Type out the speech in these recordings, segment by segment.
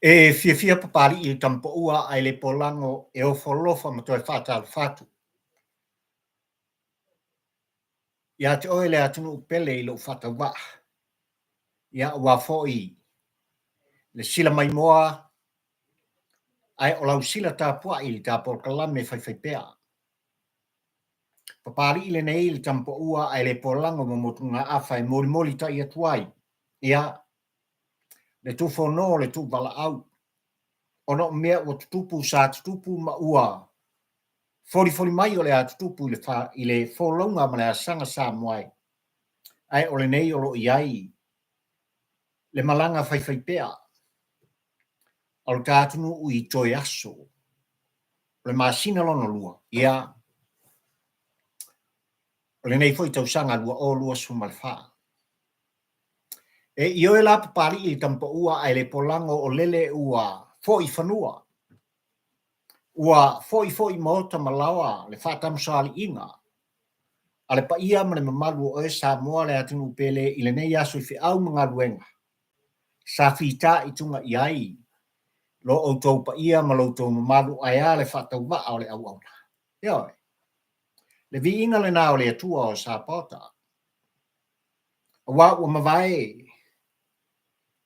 E fia papari I tampo ua ai le polango e o folofa ma toi fata al fatu. Ia te oe le atunu pele I lo fata wa. Ia wa foi le sila mai moa ai o lau sila tā pua I tā por kalame fai pea. Papari le nei le tampo ua ai le polango ma motunga awhai mori tai atuai. Ia le tufo no le tu bala au. Ono mea o tutupu sa tutupu ma ua. Fori mai o le tutupu I le folonga ma le asanga sa moai. Ai o le nei o lo iai. Le malanga fai pea. Al tātunu ui toi aso. Le masina lono lua. Ia. O le nei foi tausanga lua o lua sumalfa. E io e la papari I tampa ua ai le polango o lele ua foi fanua. Ua foi maota malawa le whatamsali inga. Ale pa ia ma le mamalu o e sa moa le atunu pele I le nei aso I fi au mga luenga. Sa fita I tunga iai. Lo o tau pa ia ma lo tau mamalu aia le whatau wa o le au auna. Ioi. Le vi inga le nao le atua o sa pota. Wa ua mawai.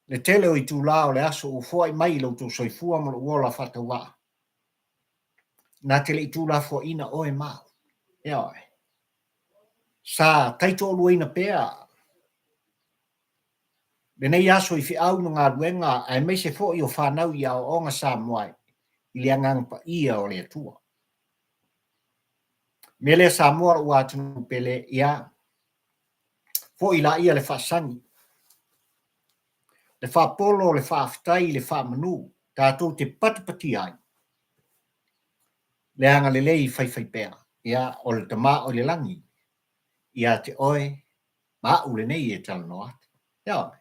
Le tele o I tu lao le aso o fua I mai lo tau soifua ma lo uola whatau wa. Na tele I tu la fua ina o e mau. Ioi. Sa taito luina pea. Le nei aso I fi au no ngā ruenga ai mai se fo I o whanau I au o ngā sa moai. I le angang pa ia o le atua. Mele sa moa o atunu pele ia. Fo I la ia le whasangi. Le whapolo, le whaftai, le whamanu. Tātou te patipati ai. Le anga le lei whai pea. Ia o le tama o le langi. Ia te oe. Ma ule nei e tala no atu. Ia.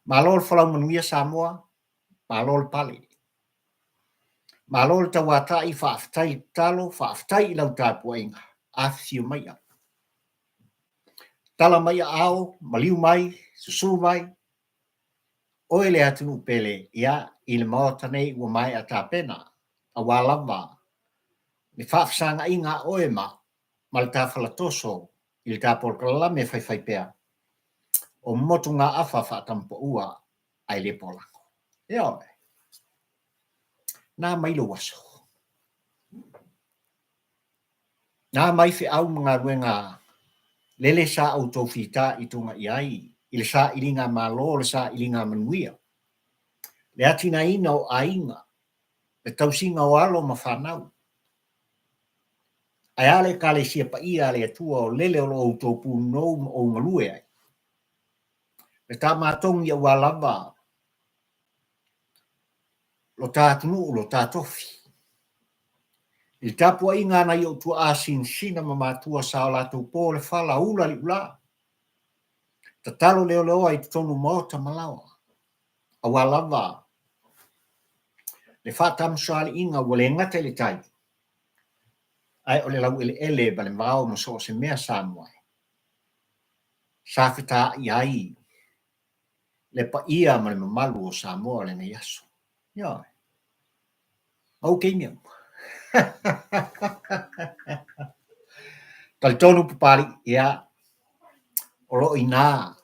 Ma lol whalau manuia Samoa. Ma lol pale. Ma lol tawata I whaftai talo. Whaftai I lau tāpua inga. Afio mai a. Tala mai a ao. Maliu mai. Susu mai. Oe le atunu pele. Ia. I le maota nei ua mai a tāpena. A walawa. Le whafsanga inga oe ma. Ma le tāwhalatoso. I le tāpor kalame whai pea. O motu ngā awha whatampo ua ai le polango. Ia. Nā mai lo waso. Nā mai fi au mga ruenga lele sa au tau whita I tunga iai. I le sa ilinga malo, le sa ilinga manuia. Le atina ina o ainga. Le tausinga o alo ma whanau. Ai ale ka le sia pa ia le atua o lele o lo au tau punou o ngalue ai. Le tā mātong ia walawa. Lo tātunu lo tātofi. I tapua inga na i o tua asin sina ma mātua sa o la tau pō le whala ula li ula. Tatalo leo ai tonu mota malawa. A walawa. Le whatamsali inga wale ngate le tai. Ai o le lau ele ba le mao ma so se mea samuai. Sa whita I ai. Le pa ia ma le mamalu o Samoa le nei aso. Ia. Okay mea. Tal tonu papari ia. Olo ina.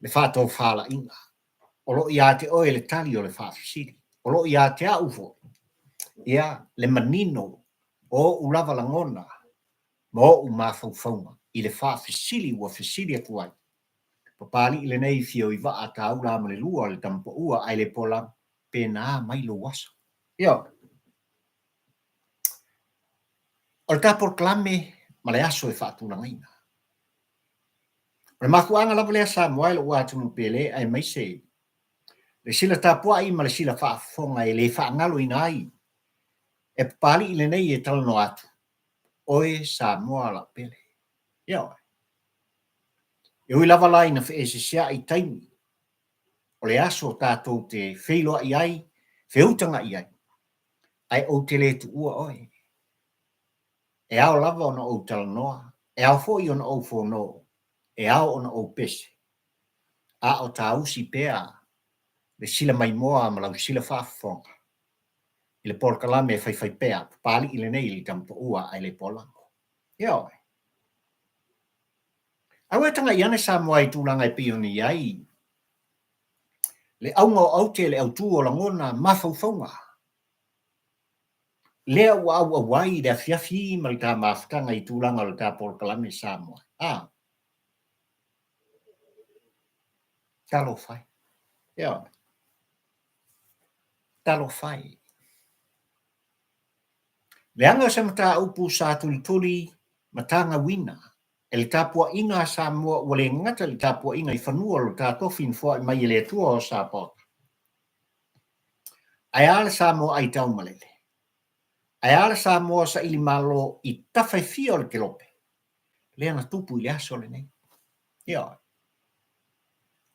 Le whato whala inga. Olo ia te oe le tali o le whawhisiri. Olo ia te aufo. Ia le manino o ulawa langona. Mo u mawhauwhaunga. I le whawhisiri ua whisiri atuai. Papali I le nei fio I wa a taula ma le lua le tampo ua ai le pola pena mai lo wasa. Ia. O le tapor klame ma le aso e whaatuna ngaina. O le makuanga lava lea sa moai lo watunu pele ai mai se. Le sila tapua I ma le sila whaafonga e le whaangalo ina ai. E papali I le nei e talano atu. oe Samoa la pele. Ia. E ui lava lai na whaesesia i taimi. O le aso tātou te wheiloa i ai, whiutanga i ai. Ai o te le tu ua oe. E ao lava ona o talanoa. E ao foi ona o whono. E ao ona o pese. A o tā usi pēa. Le sila mai moa ma lau sila whaafonga. I le porkalame e whai pēa. Pāli i le nei li tampo ua ai le polango. Ia oe. Au e tanga i ane Samoa i tūlanga i pioni ai. Le aunga o aute le au tū o langona mawhauwhaunga. Lea ua au awai le afiafi ma le tā mawhitanga i tūlanga le tā porkalame Samoa. Talofa. Ia. Talofa. Le anga sa mata upu sa tuli matanga wina. E le tāpua inga Samoa ua le ngata le tāpua inga i whanua lo tā tofin fua i mai le tua o Sapota. Ai ala Samoa ai tau malele. Ai ala Samoa sa ili malo i tawhai fia o le kelope. Le ana tupu i le aso le nei. Ia.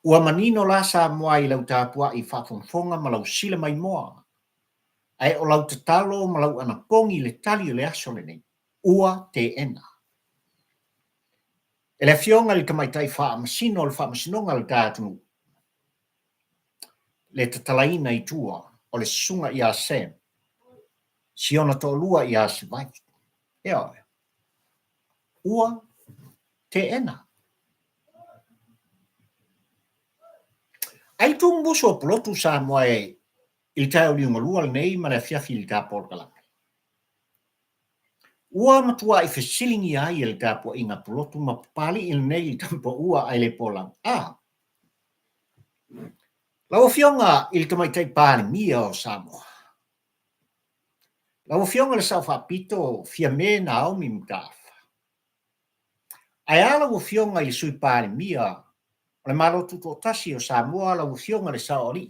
Ua manino la Samoa i lau tāpua i whafonfonga ma lau sila mai moa. Ai o lau tatalo ma lau ana pongi le tali o le aso le nei. Ua te ena. E le fionga li tamaitai Faamasino le Faamasinonga le tātunu. Le tatalaina i tua o le sunga i a Sam. Siona to lua i a Sivai. Ia. Ua te ena. Ai tu mbuso o polotu Samoa e il tai o liunga lua le nei ma le fiafi il tā porkalame. Ua matua i fesilingi ai il tāpua inga polotu ma pali il nei il tampo ua ai le polang. Lau fionga il tamaitai pāle mia o Samoa. Lau fionga le sau whapito Fiame na au mi mtafa. Ai ala ua fionga i sui pāle mia o le malo tuto tasi o Samoa lau fionga le sau ori.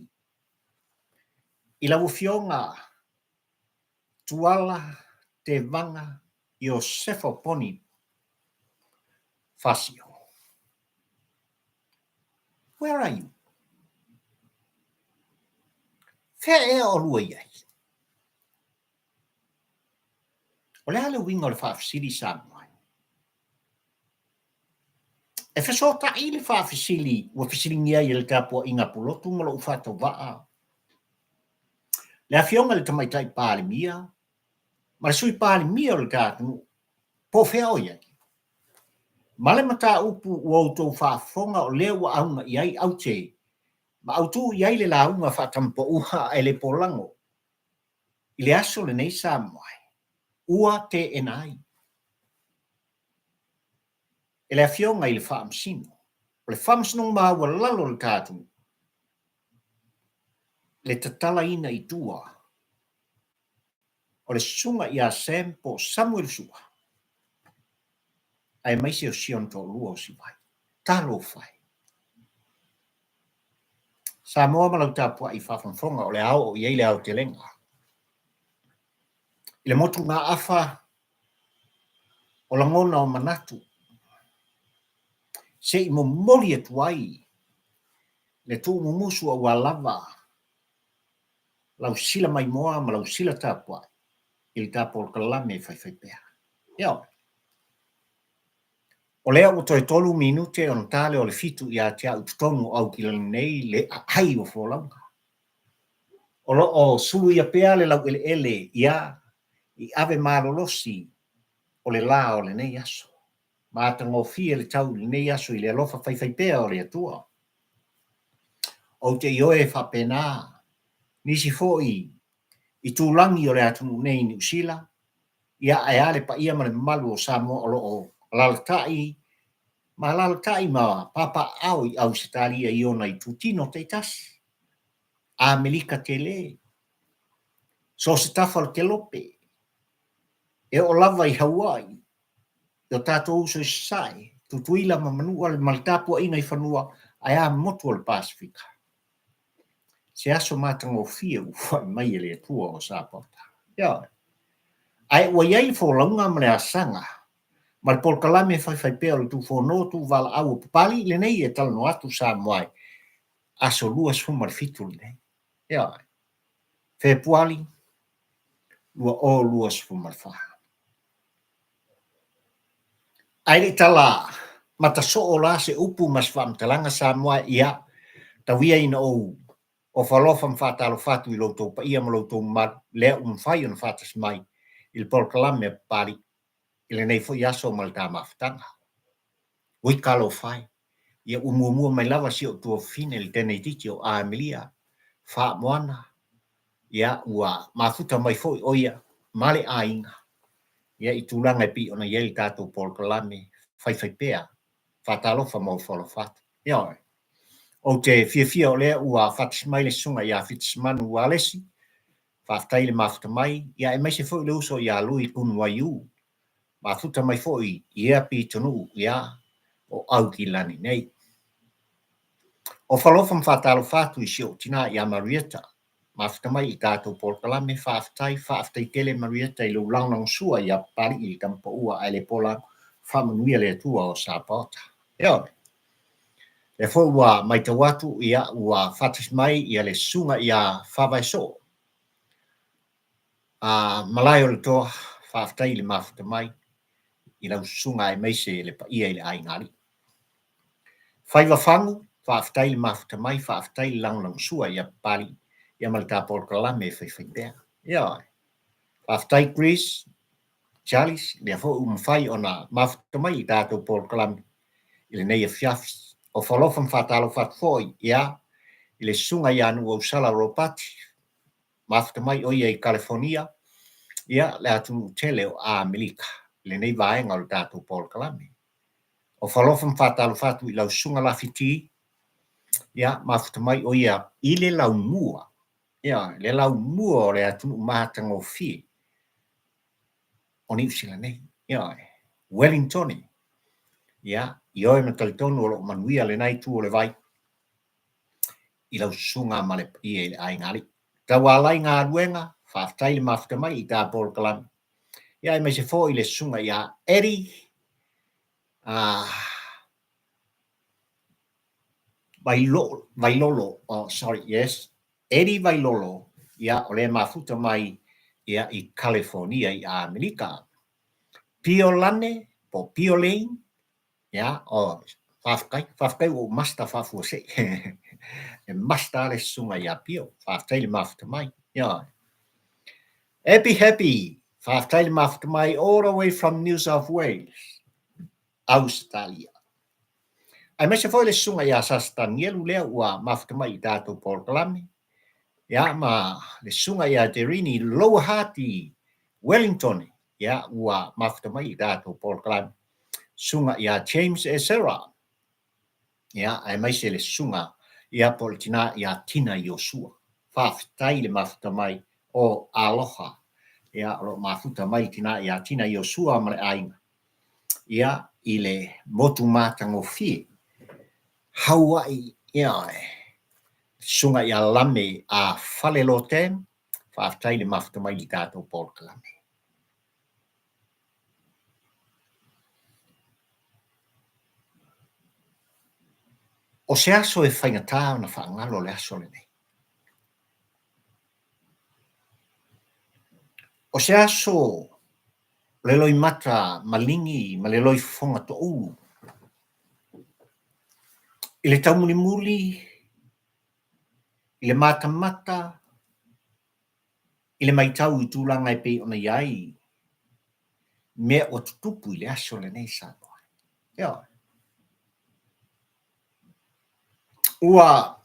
I lau fionga Tuala te vanga i o sefo poni fasio. Where are you? Fea ea o lua iai. O le ale winga o le whaafisiri Samoa. E whesota i le whaafisiri ua fisiringi ai le tāpua inga pulotu ma lo ufato waa. Le afionga le tamaitai pāle mia, ma le sui pāle mia o le tātunu, po fea o iai. Ma le mata upu ua utou whaafonga o lea ua aunga iai au te, ma autu iai le launga whaatampo uha ai le polango. I le aso le nei Samoa. Ua te enai. E le afionga i le Faamasino. O le Faamasino maa ua lalo le tātunu. Le Tatala ina i tua. O le sunga i a Sam po Samuel sua. Ai maise o sion to lua o Sivai. Talofa. Samoa malau tāpua i whafonfonga o le ao o iei le ao te lenga. I le motu ngā awha o langona o manatu. Se i mo mori atu ai. Le tū mumusu a walava. Lau sila mai moa ma lau sila tāpua. I le tāpua o kalame whai pēa. Ia. O lea o toi tolu minute o tale o le fitu i a tia ututonu au ki nei le hai o wholanga. O lo o sulu ia pēa le lau ele ia i ave marolosi o le la o le nei aso. Mātango fia le tau le nei aso i le alofa whai pēa o le atua. O te ioe whapena, nisi fōi i tūlangi o le atunu nei New Zealand, ia ai ale pa ia ma le malu o Samoa o lo o laltai, ma laltai ma papa au i au setalia i ona i tutino te tasi. A Melika te le. So se tafal ke lope. E o lava i Hawaii. E o tātou uso i sai. Tutuila ma manua le maltapua ina i whanua ai a motu o le Pasifika. Se aso mātango fia ufai mai le tua o Sapota. Ia. Ai wa yai fo launga mle asanga. Mal por kalame fai peo tu fo no tu val au pali le nei e tal no atu sa moai. Aso lua sumar fitul nei. Ya. Fe puali lua o lua sumar fa. Ai le tala mata so o la se upu mas fam talanga sa moai ia tawia ina o falofa mfatalo fatu i loto pa ia mo loto mat le fai on fatas mai il por kalame pali ile nei fo yaso mal ta maftanga. Ui kalo fai. Ia umumua mai lava si o tua fine le tene titi o Amelia. Fa moana. Ia ua mafuta mai foi oia male ainga. Ia i tūlanga e pi ona ieli tātou por kalame fai pea. Fa talofa mau folo fatu. Ia oi. O te fia o lea ua fatis mai le sunga ia fitis manu ua lesi. Faaftai le mafuta mai. Ia e mai se foi le uso ia lui kunu waiu. Mafuta mai foi ia pi tonu ia o au ki lani nei. O falofa mfatalo fatu i sio tina ia Marieta. Mafuta mai i tātou por kalame faaftai tele Marieta i lo lang sua ia pari i tampa ua ai le pola whamanuia le tua o Sapota. Eo. Le fo ua mai te watu ia ua fatis mai ia le sunga ia whawaiso. Malai o le toa faaftai le mafuta mai i lau sunga e meise le pa ia i le aingari. Whaiwa whangu, faaftai le mafuta mai, faaftai le lang sua ia pari ia malta por kalame fai pea. Ia. Faaftai Chris, Charles, le fo umfai ona mafuta mai i tātou por kalame i le nei a fiafis. O whalofa mfatalo fatfoi, ia, i le sunga ia anu au sala ropati. Mafuta mai o ia i California, ia le atu tele o Amerika. Le nei vaenga o tātou por kalame. O whalofa mfatalo fatu i lau sunga la fiti, ia mafuta mai o ia i le lau mua. Ia, le lau mua o le atunu mahatanga o fi. O ni usila nei. Ia, Wellington. Ia, i oe na talitonu o lo manuia le nai tu o le vai. I lau sunga male i e aingali. Tawalai ngā ruenga, whaaftai le mafuta mai i tā por kalame. Ia, e mai se fo i le sunga ia eri. Vailolo, oh sorry, yes. Eddie Vailolo, ia o le mafuta mai ia i California i Amerika. Pio lane, po pio lein, ia o whafkai o masta whafu se. E masta le sunga ia pio, whaftai le mafuta mai, ia. Happy, whaftai le mafuta mai all the way from New South Wales, Australia. Ai mai se foi le sunga ia sastan nielu lea ua mafuta mai i tātou por kalame. Ia ma le sunga ia te rini low hati Wellington. Ia ua mafuta mai i tātou por kalame. Sunga ia James e Sarah. Ia ai mai se le sunga ia politina ia Teena Joshua. Whaftai le mafuta mai o Aloha. Ia o mafuta mai tina ia Teena Joshua ma le ainga. Ia i le motu mātango fie. Hawaii, ia sunga ia lame a fale lo tem, whaaftai le mafuta mai i tātou por kalame. O se aso e whaingatā na whaangalo le aso le nei. O se aso le loi mata malingi, ma le loi fonga to ulu. I le taumuli, i le mata, i le maitau i tūlanga e pe ona iai, mea o tutupu i le aso le nei sa noa. Ia. Ua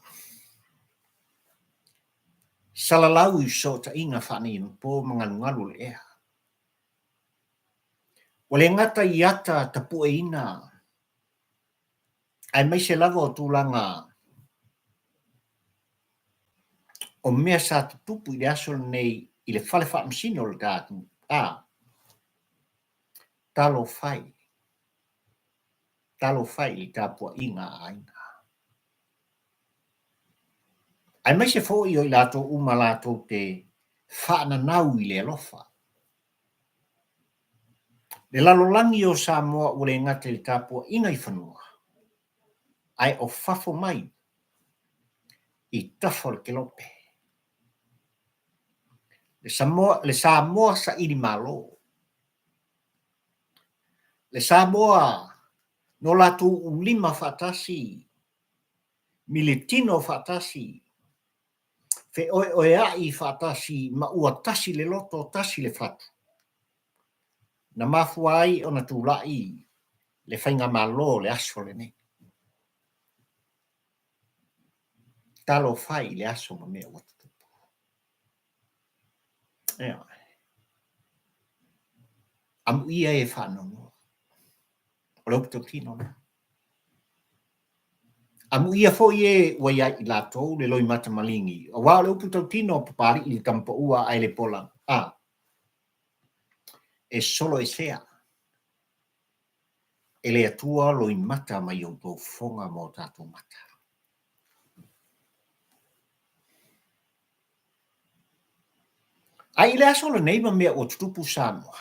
salalau i so ta inga whani po mangalu le ea. O le ngata i ata tapu e ina, ai mai se lava o tūlanga o mea sa tutupu i le aso nei i le whale Faamasino le tātu. Talofa i tāpua inga ainga. Ai mai se fo i o i lato uma lato te whaananau i le alofa. Le lalolangi o Samoa o le ngata le tāpua inga I whanua. Ai o fafo mai I tafo le kelope. Le Samoa sa ili malo. Le Samoa no latu ulima fatasi, militino fatasi, fe oe ai fatasi ma ua tasi le loto tasi le fatu. Na mafuai o na tūlai le whainga malo le aso le ne. Talofa le aso ma mea watu. Amu ia e whanongo. O le upto kino na. Amu ia fo ie wa ia I lato le loi mata malingi. O wao le upto kino papari I tampo ua ai le pola. E solo e sea. E le atua loi mata mai o tō fonga mo tātou mata. Ai le aso le neighbor mea o tutupu Samoa.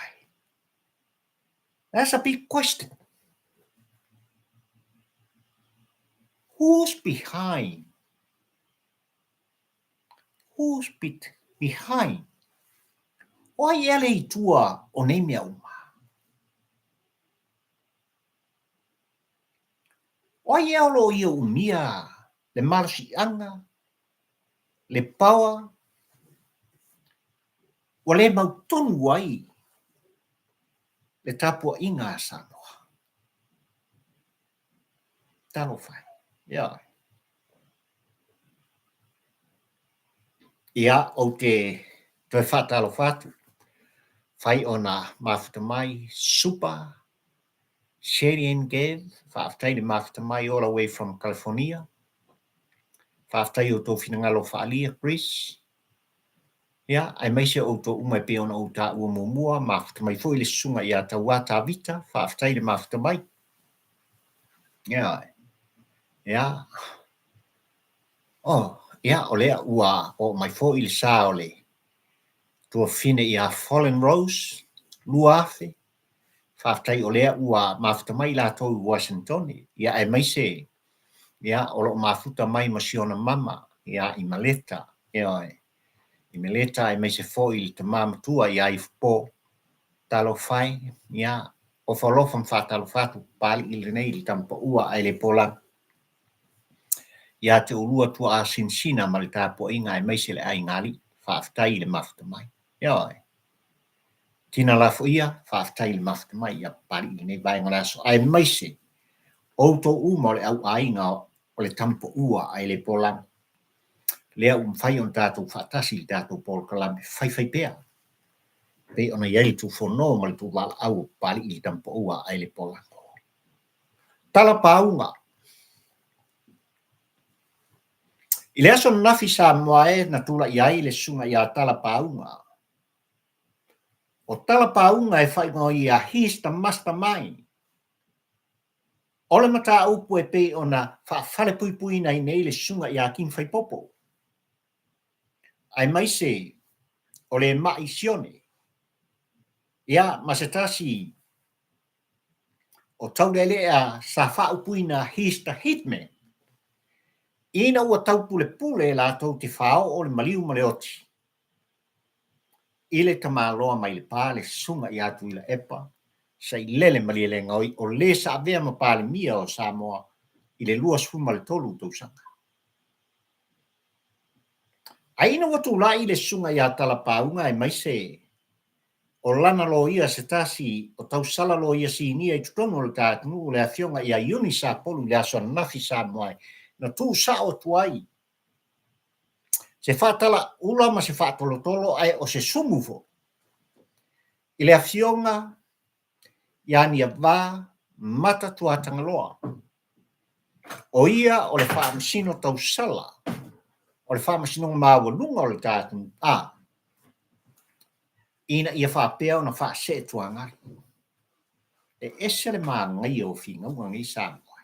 That's a big question. Who's behind? Who's behind? Oi ele tua o nei mea uma. Oi elo I umia le marsianga, le pawa, o le mautonu wai le tapua inga Samoa. Talofa. Yeah. Ia o te toi whatalofatu. Whai ona mafuta mai super Sherry and Gav, whaaftai le mafuta mai all the way from California. Whaaftai o tō whinangalo whaalia, Chris. Ia, ai mai se o tō umai pe ona o tā ua mumua, mafuta mai fo I le sunga ia ta wata vita, whaaftai le mafuta mai. Ia, ia. Oh, ia, o lea ua o mai fo I le sa o le. Tua fine ia Fallen Rose, luafe. Whaaftai o lea ua mafuta mai la tō Washington. Ia, ai mai se, ia, o lo mafuta mai masiona mama, ia, I maleta. Ia, I maleta ai mai se fo I te mamatua ia I fpo talofai, ia, o whalofam whatalofatu pali I le nei li tampa ua ai le pola. Ia te ulua tua a sinsina ma le tāpua inga ai mai se le ai ngali, whaaftai le mafuta mai. Ia, Teena lafo ia, whaaftai le mafuta mai, ia pali I nei vai ngaraso. Ai mai se, outo uma le au ainga o le tampa ua ai le pola. Lea whai on tātou whaatasi tātou pol kalame, whai pēa. Pe ona iai tu whono ma le tu wala au pali I tampa ua ai le pola. Tala paunga. I le aso nafi Samoa e na tula iai le sunga ia tala paunga. O tala paunga e whai ngā ia he's the mastermind. Ole mata upu e pe ona whale pui nei nei le sunga ia kin whai popo. Ai mai se, o le mai sione. Ia, masetasi, o tau lele a sa whaupuina he's the hitman. Ina ua tau pule la tau te whao o le maliu ma le oti. Ile ta māloa mai le pā le sunga I atu I la epa, sa I lele mali le ngoi o le sa avea ma pā le mia o Samoa I le lua sfuma le tolu tausanga. A ina watu la I le sunga I atala paunga e mai se o lana lo ia se tasi o tau sala lo ia si nia I tutono le tātunu le afionga I a iuni sa polu le aso nafi Samoa na tu sa o tuai. Se whātala ula ma se whātolotolo ai o se sumufo. I le afionga ia nia wā mata tuatanga loa. O ia o le Faamasino tau sala. O le Faamasino maua lunga o le tātunu. Ina ia whāpea o na whaase tuangari. E ese le maa ngai o whinga ua ngai Samoa.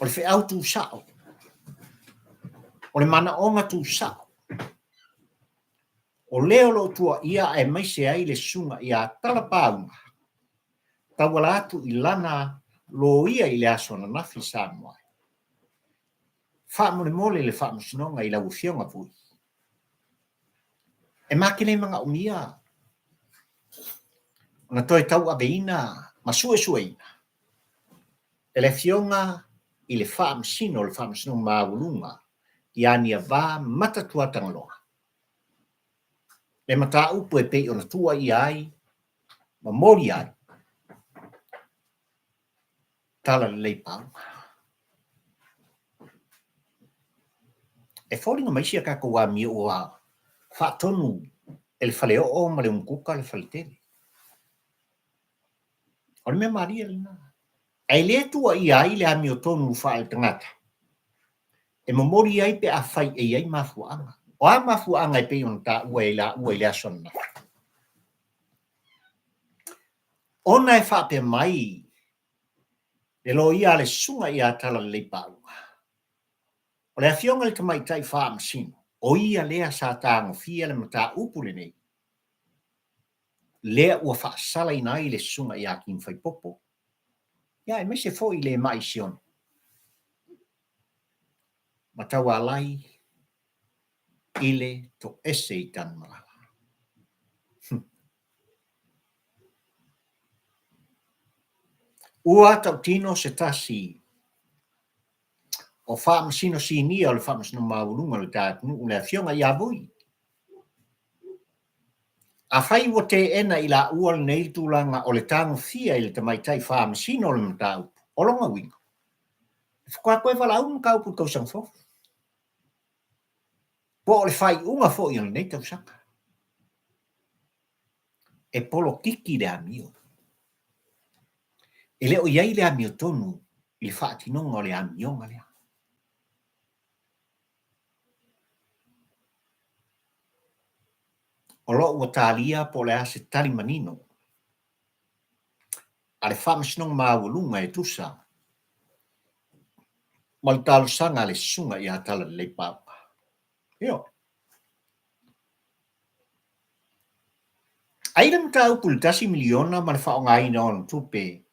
O le wheau tu sao. O le mana onga tu sao. O leo lo tua ia e mai se ai le sunga ia talapaunga. Tawala atu I lana lo ia I le aso na nafi Samoa. Wha mole le whaamusinonga I la ufionga pui. E makine mga umia. Ona toi tau abeina, masue sueina. E le fionga I le whaamusino, le whaamusinonga maulunga. Ia nia va matatua tangaloa. Le mata upu e pei ona tua I ai, ma mori ai. Tala le leipau. E fōringa maisia kako wa mi ua whaatonu e le whale o ma le umkuka le whale tele. O le mea maria lina. Ai le tua I ai le ami o tonu whae tangata. E mamori ai pe a whai e ai mafuanga. O a mafuanga e pe on ta ua I le asona. Ona e whape mai le lo ia le sunga ia tala le leipau. O le afionga le tamai tai Faamasino. O ia lea sa tāngo fia le mata upule nei. Lea ua whaasala I nai le sunga ia kin whai popo. Ia e mese fo I le mai sion. Matawa lai ile to ese I tan malala. Ua tau tino se tasi o Faamasino si nia o le Faamasino maulunga le tātunu le afionga ia vui. A whai wo te ena I la ua le nei tūlanga o le tāngo fia I le tamaitai Faamasino o le matau. O longa winga. Whakua koe wala un kaupu kausang fo. Po le whai unga fo I le nei tau saka. E polo kiki le amio. E leo iai le amio tonu I le whaatinonga o le amionga lea. O lo ua tālia po le ase tali manino. A le Faamasino maulunga e tusa. Ma le talo sanga le sunga I atala le leipau. Io. Aira mtau pultasi miliona ma le whaonga ina on tupe.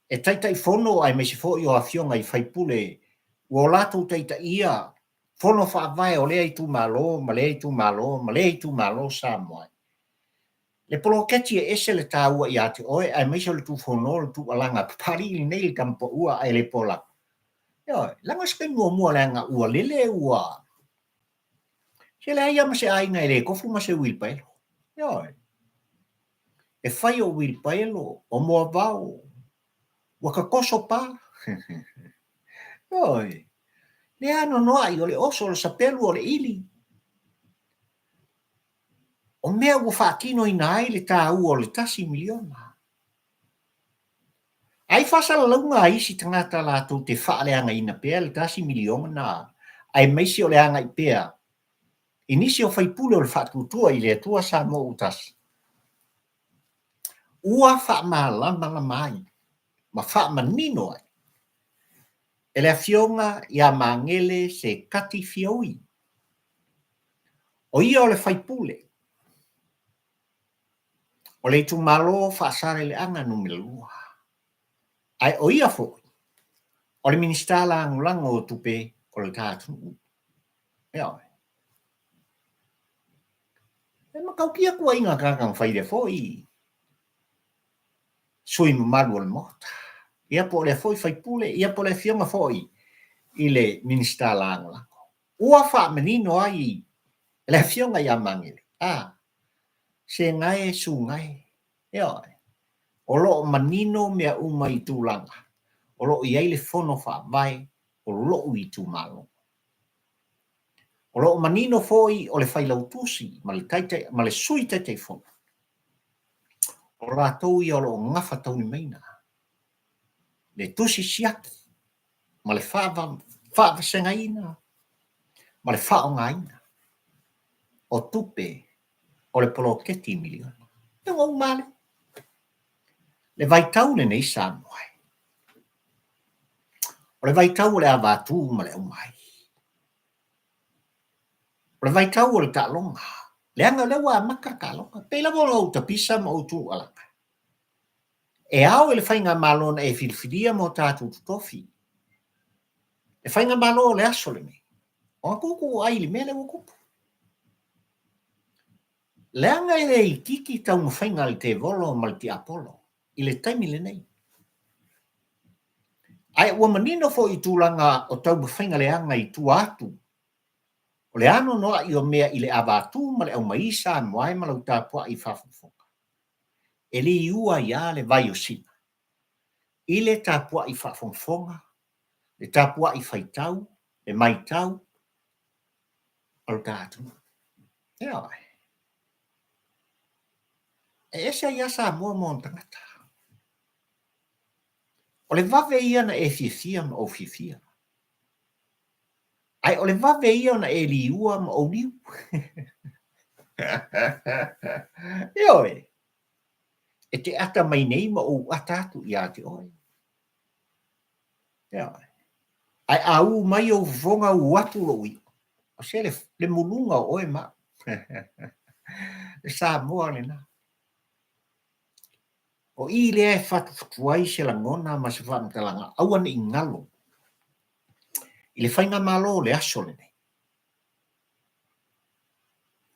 E taitai fono ai mesi fo I o afionga I whaipule. Ua lato taita ia. Fono whaavai o lea I tu malo, ma lea I tu malo, ma lea I tu malo Samoa. Le polo keti e ese le tāua I ate oe, ai mesi o le tu fono le tu alanga. Pari I nei kampo ua ai le pola. Io, langa skai mua langa ua lele ua. Se le aia ma se aina e le kofu ma se wilpaelo. Io, e whai o wilpaelo, o mua vau. Waka koso pa. Oi. Le ano noa I o le oso le sapelu o le ili. O mea ua whaakino I nai le tā ua o le tasi miliona. Ai whasala launga a isi tangata lātou te whaaleanga ina pēr le tasi miliona na. Ai meisi o le anga I pēr. Inisi o whaipule o le whaatutua I le atua sa mo utasi. Ua whaamalanga mai. Ma whaamanino ai. E le afionga ia mangele se kati fioi. O ia o le whaipule. O le tu malo whaasare le anga numelua. Ai o ia fo. O le minister lango o tupe o le tātunu. Ea oi. E makaukia kua inga kakang whaire fo I. Sui mamalu o le mota. Ia po le foi whaipule, ia po le fionga fo I le minister lango. Ua whaamanino ai le fionga ia mangele. Se ngai su ngai. Ea oi. O lo manino mea uma I tūlanga. O lo iai le fono whaavai, o lo I tu malo. O lo manino foi o le whailautusi, ma le sui taitei fono. O rātou I o lo ngafa tauni meina. Le tusi siaki, ma le whaava sengaina, ma le whaongaina. O tupe, o le poloketi miliona. E ngau male. Le vaitau le nei Samoa. O le vaitau le avatu ma le umai. O le vaitau o le ta'longa Leanga le wa makakalo. Pe la vola o tapisa ma o Tuala. E au ele fainga malona e filfidia mo tatu tofi. E fainga malo le aso le me. O kuku ai le mele o kuku. Leanga ele i kiki tau mo fainga le te volo mal ti Apollo. I le taimi le nei. Ai ua manino fo i tūlanga o tau mo fainga leanga i tu atu. O le ano noa i o mea i le abatu ma le au maisa moai ma lau tāpua i whafufoka. E li iua ia le vai o sina. I le tāpua i whafonfonga, le tāpua i whaitau, le maitau, o le tātu. Ea ai. E ese ia sa mua mo tangata. O le vave ia na e fifia ma o fifia. Ai o le vave ia na e liua ma o liu. Eo e. E te ata mai nei ma o atatu ia te oi. Ea ai. Ai au mai o vonga u atu lo i. O se le mulunga o oe ma. Le sa mua le na. O i le e whatuai se la ngona ma se whamtalanga. Aua ni ingalo. I le whainga malo le aso le nei.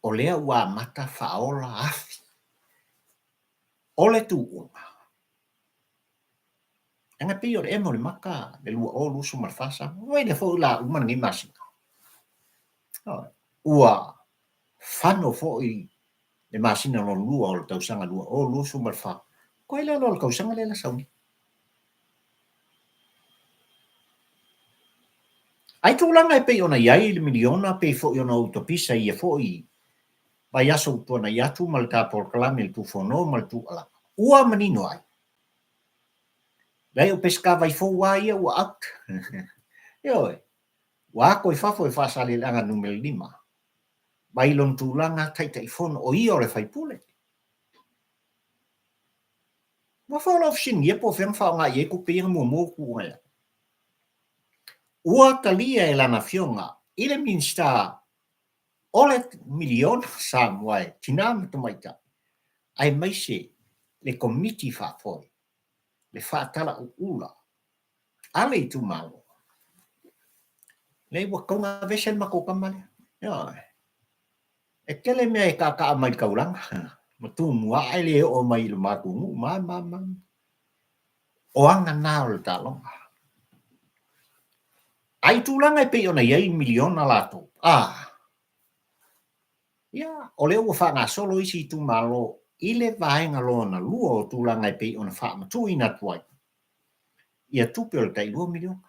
O lea ua mata whaola afi. O le tu unga. Anga pio le emo le maka le lua o lusu marfasa. Wai le fo la umana ngi masina. Ua whano fo i le masina no lua o le tausanga lua o lusu marfasa. Koe le lo kausanga le la sauni. Ai tūlanga e pei ona iai le miliona pei fo i ona utopisa i e fo i vai aso tuana i atu ma le tāpol kalame le tūwhono ma le Tuala. Ua manino ai. Lai o peska vai fo wai ua out. Eo e. Wa ko i fafo e fasale langa numero 5. Vai lon tūlanga tai fono o i o le faipule. Ma fo lo fsin ye po fen fa nga ye ku pe mo ku nga. Ua talia e lana fionga ile minsta ole milion sa moai tina matumaita. Ai maise le komiti fa foi. Le fa tala ula. Ale tu malo. Le wa konga vesen mako kamale. Ya. E tele me e ka mai kaulang. Matu mua ele o mai le mako ma. O anga na o talonga. Ai tūlanga e pe ona iai miliona lato. Ya, o leo fa nga solo isi tu malo ile vaenga lona lua o tūlanga e pe ona fa matu ina tuai. Ia tupe o le tai 2 miliona.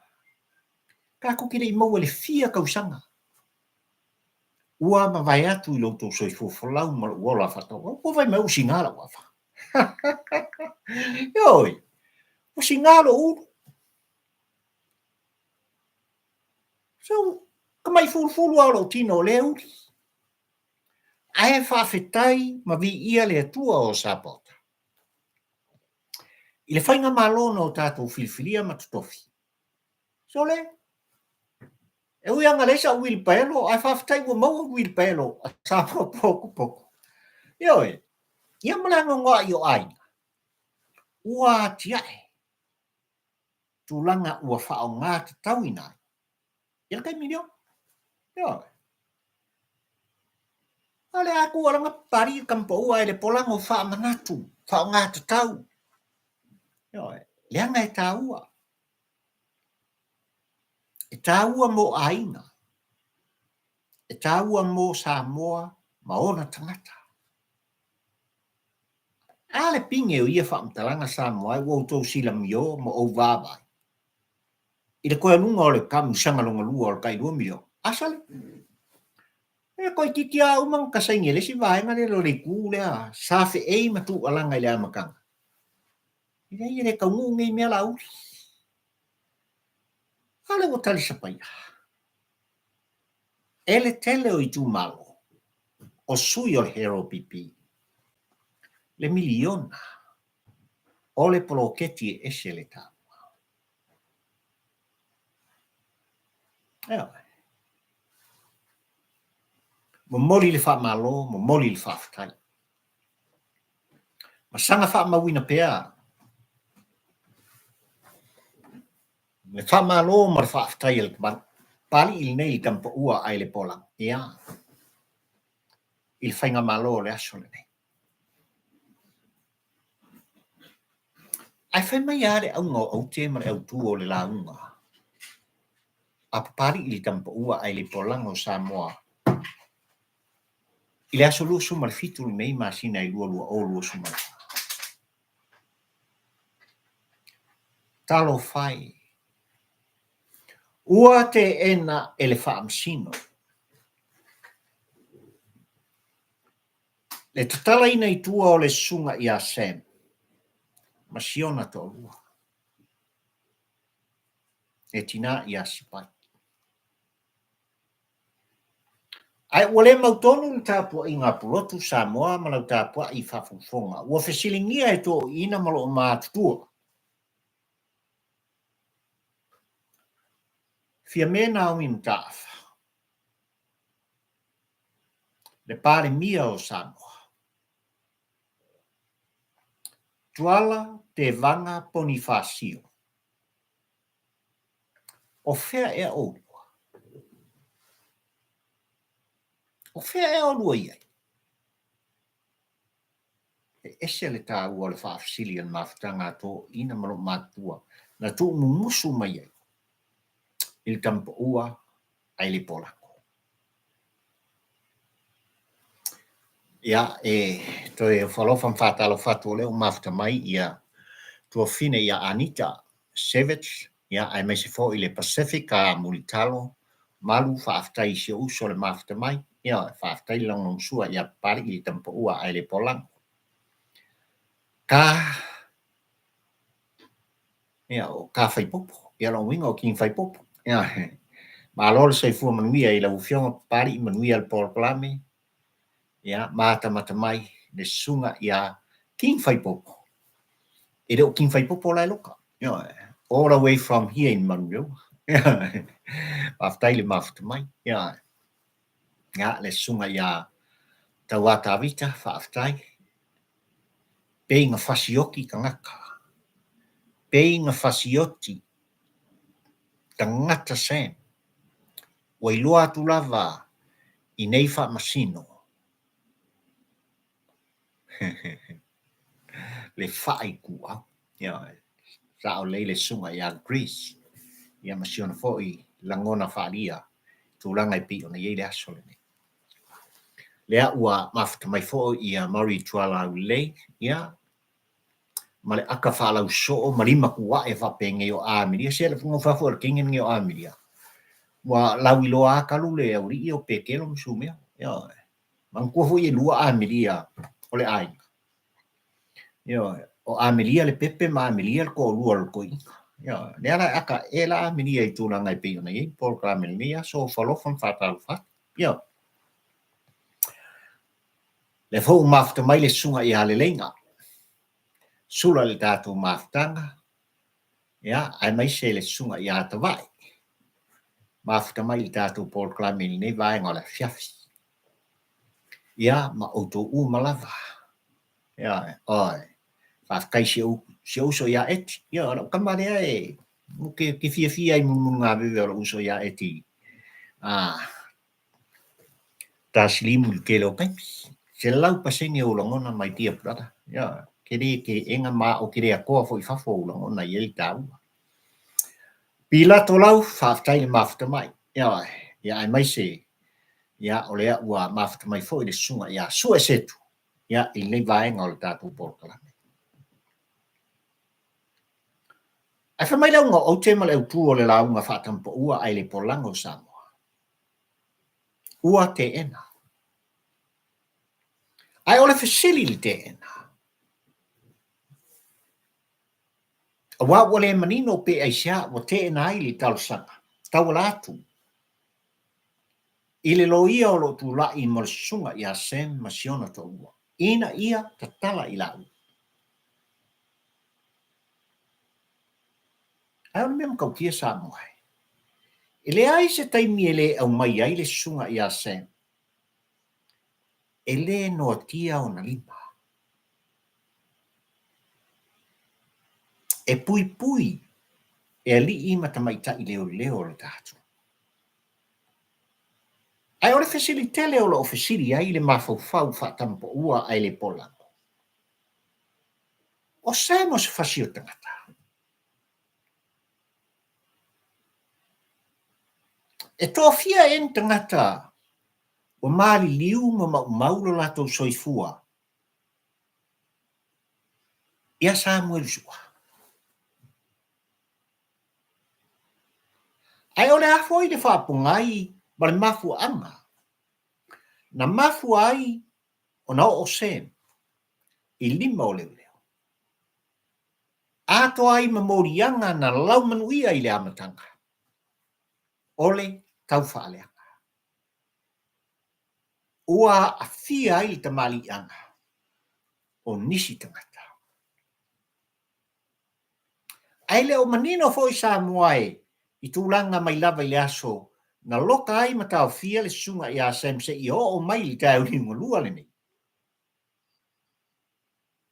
Ka kukire i maua le fia kausanga. Ua ma vai atu i loto soifo folau ma uola fatau. O vai mau singala wafa. Yoi, o singalo uru. So, kamai fulu alo tino leu. Ae whawhetai ma vi ia le atua o sapota. I le whainga malona o tātou filfilia matutofi. So le, e ui anga lesa uil paelo, ae whawhetai ua maua uil paelo, a sapota poko. Yoi, ia malanga ngoa i o aina. Ua tiae. Tūlanga ua whao ngā te tauina. Ia kai milio. Yoi. Ale aku alanga pari kampo ua ele polango wha manatu. Whao ngā te tau. Yoi. Leanga e tā ua. E tā ua mo aina. E tā ua mo Samoa maona tangata. Ale pinge o ia wha mtalanga Samoa ua utou sila mio mo o vāvai. I le koe lunga o le kamu sangalonga lua o le kai 2 milio. Asale. E koe titia umang kasainge le si vaenga le lo le kūlea. Safe ei matu alanga i le amakanga. Ia ia le kaungu ngai mea lau. Ale o tali sapaia. Ele tele o i tu malo. O sui o le hero pipi. Le miliona. O le poloketi e ese le tau. Momoli le whaamalo, momoli le whaafetai. Ma sanga whaamawina pea. Me whaamalo ma le whaafetai le man. Pali il nei tampo ua ai le polang. Ia. Il whainga malo le aso le nei. Ai whai mai are au ngā au te mara au tuo le launga. A papari ili tampo ua ai le polang o Samoa. Ile aso lua suma le fitu le nei masina i lua o lua suma. Talofa. Ua te ena ele Faamasino. Le tatala ina i tua o le sunga i a Sam. Masiona to lua. E Teena i a Sivai. Ai wale mautonu ni tāpua i ngā pulotu Samoa ma lau tāpua i whafufonga. Ua whesilingia e tō ina malo o mātutua. Fiame na o min tāwha. Le pare mia o Samoa. Tuala te vanga Faamasino. O whea e o lua. O whea e o lua iai. E ese le tā ua le whaafasilian mawhitanga tō ina malo mātua. Na tō mumusu mai ai. Il tampo ua ai le polako. Ia to e whalofan Talofa tō leo mawhita mai ia tō fine ia Anita Savage. Ia ai mai se fō i le Pacific a Mulitalo. Malu whaafitai se uso le mawhita mai. Ia whaafitai langong sua ia pari i tampo ua ai le polang. Ia o ka whaipopo. Ia lo winga o kin whaipopo. Ia ma lole sei fua manuia i la ufionga pari i manuia le polklame. Ia mata mai le sunga ia kin whaipopo. E reo kin whaipopo lai loka. Ia all the way from here in Manuia. Ia mawhitai le mawhita mai. Ia le sunga ia tauata avita whaafitai. Pei ngā whasioki ka ngaka. Pei ngā whasioti ka ngata Sam. Wai loa atu lava i nei Faamasino. Le whaai kua. Ia sao leile sunga ia Greece. Ia masiona foi langona whaalia. Tūlanga i pi ona iei le aso le nei. Lea ua mawhita mai fo ia Mauri Tuala lei. Ia ma le aka whalau soo marima kua e whapenge o amiria. Se le fungo whafu al kingen nge o amiria. Wa lau iloa akalu le auri i o pekelo msumea. Ia mangkua fu i lua amiria o le ai. Ia o amiria le pepe ma amiria ko lua le koi. Ia lea la aka e la amiria i tūlanga i pi ona iei. Paul Kramelia so whalofan whātalofa. Ia le fau mawhita mai le sunga i hale lenga. Sula le tātou mawhitanga. Ia, ai mai se le sunga i ata vai. Mawhita mai le tātou Paul Kramelia nei vai ngā le fiafi. Ia, ma auto u malava. Ia, oi. Whafkai se uso ia eti. Ia, ora kamarea e. Muke ki fia i munga vive ora uso ia eti. Tā silimu li ke leo kaipi. Se lau pasenge o langona mai tia prata. Ia, kere ke enga ma o kere a koa fo i fafo o langona i eli tāua. Pila to lau whaftai le mawhita mai. Ia, ai mai se. Ia, o lea ua mawhita mai fo i le sunga. Ia, sua setu. Ia, i nei vaenga o le tātou porkalame. Ai wha mai lau ngā au tema le autu o le launga whaatampo ua ai le polango Samoa. Ua te ena. Ai ole whesili li te ena. A wā wale manino pe ai sia wa te ena ai li talosanga. Tawala atu. I le lo ia o lo tu la i morsunga i a Sam masiona to ua. Ina ia tatala i lau. Ai ona mea mkau kia Samoa. I le ai se taimi ele au mai ai le sunga i a Sam. e le no tia o na lipa. E pui e ali i matamaita i leo le tātu. Ai ole fesili tele o lo fesili ai le mafau whatampo ua ai le pola. O saimo se fasio tangata. E tō fia en tangata o mali liu ma maulo lato soifua. Ia Samuel sua. Ai ole afo i le whapungai ma le mafu anga. Na mafu ai o na o sem. I lima o leo. Ato ai ma morianga na lau manuia i le amatanga. Ole tau whaaleanga. Ua a fia ai ta mali anga. O nisi tangata. Ai leo manino fo i Samuai i tūlanga mai lava i le aso na loka ai ma tau fia le sunga i a semse i o mai li tau ni ngolua le ni.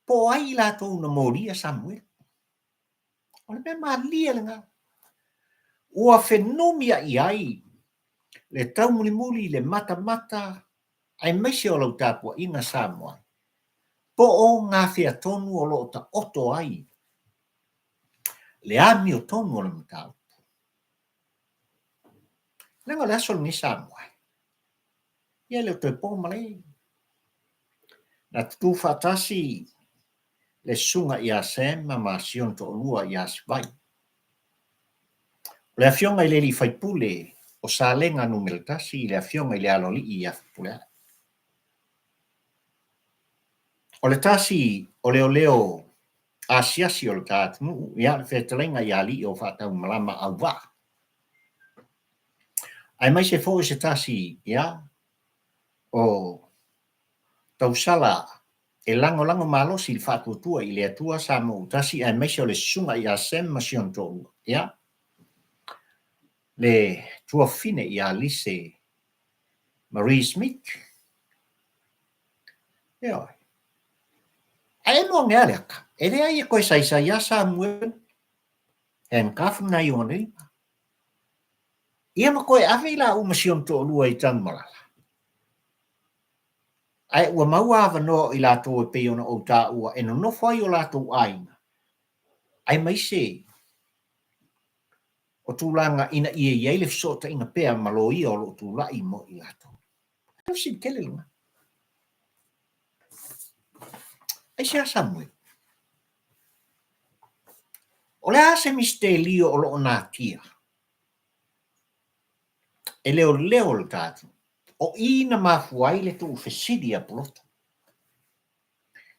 Po ai la tō na moria Samuel. O le mea lia le ngā. Ua whenumia i ai le tau muli le mata ai maise o lau tāpua i ngā Samuai. Po o ngā whia tonu o lo ta oto ai. Le ami o tonu o le matau. Nanga le aso ni Samuai. Ia leo toi pō malei. Na tutu whatasi le sunga i a Sam ma sion to lua i a Sivai. Le afionga i le li faipule o sa lenga numeritasi le afionga i le aloli i a fapule. O le tasi o leo asiasi o le tātunu, ia le whetalenga i ali o whatau malama au wā. Ai mai se fōi se tasi, ia, o tausala e lango malo si le whatuatua i le atua sa mo tasi ai mai se o le sunga i a sem masion tōu, ia. Le tua fine i a lise Marie Smith. Ia. Ai mo ngea leaka. E rea i koe sa ia Samuel. En kafuna i ona ipa. Ia ma koe awe la umasion to lua i tang malala. Ai ua maua awa no i la tō e peona o tā ua e no whai o la tō aina. Ai mai se o tūlanga ina ia iei le fisota ina pēa malo ia o lo tūlai mo i la tō. Ai si kele lunga. Ai se a Samuel. O le ase mistelio o lo nā tia. E leo le tātu. O ina mafuai le tō fesidi a poloto.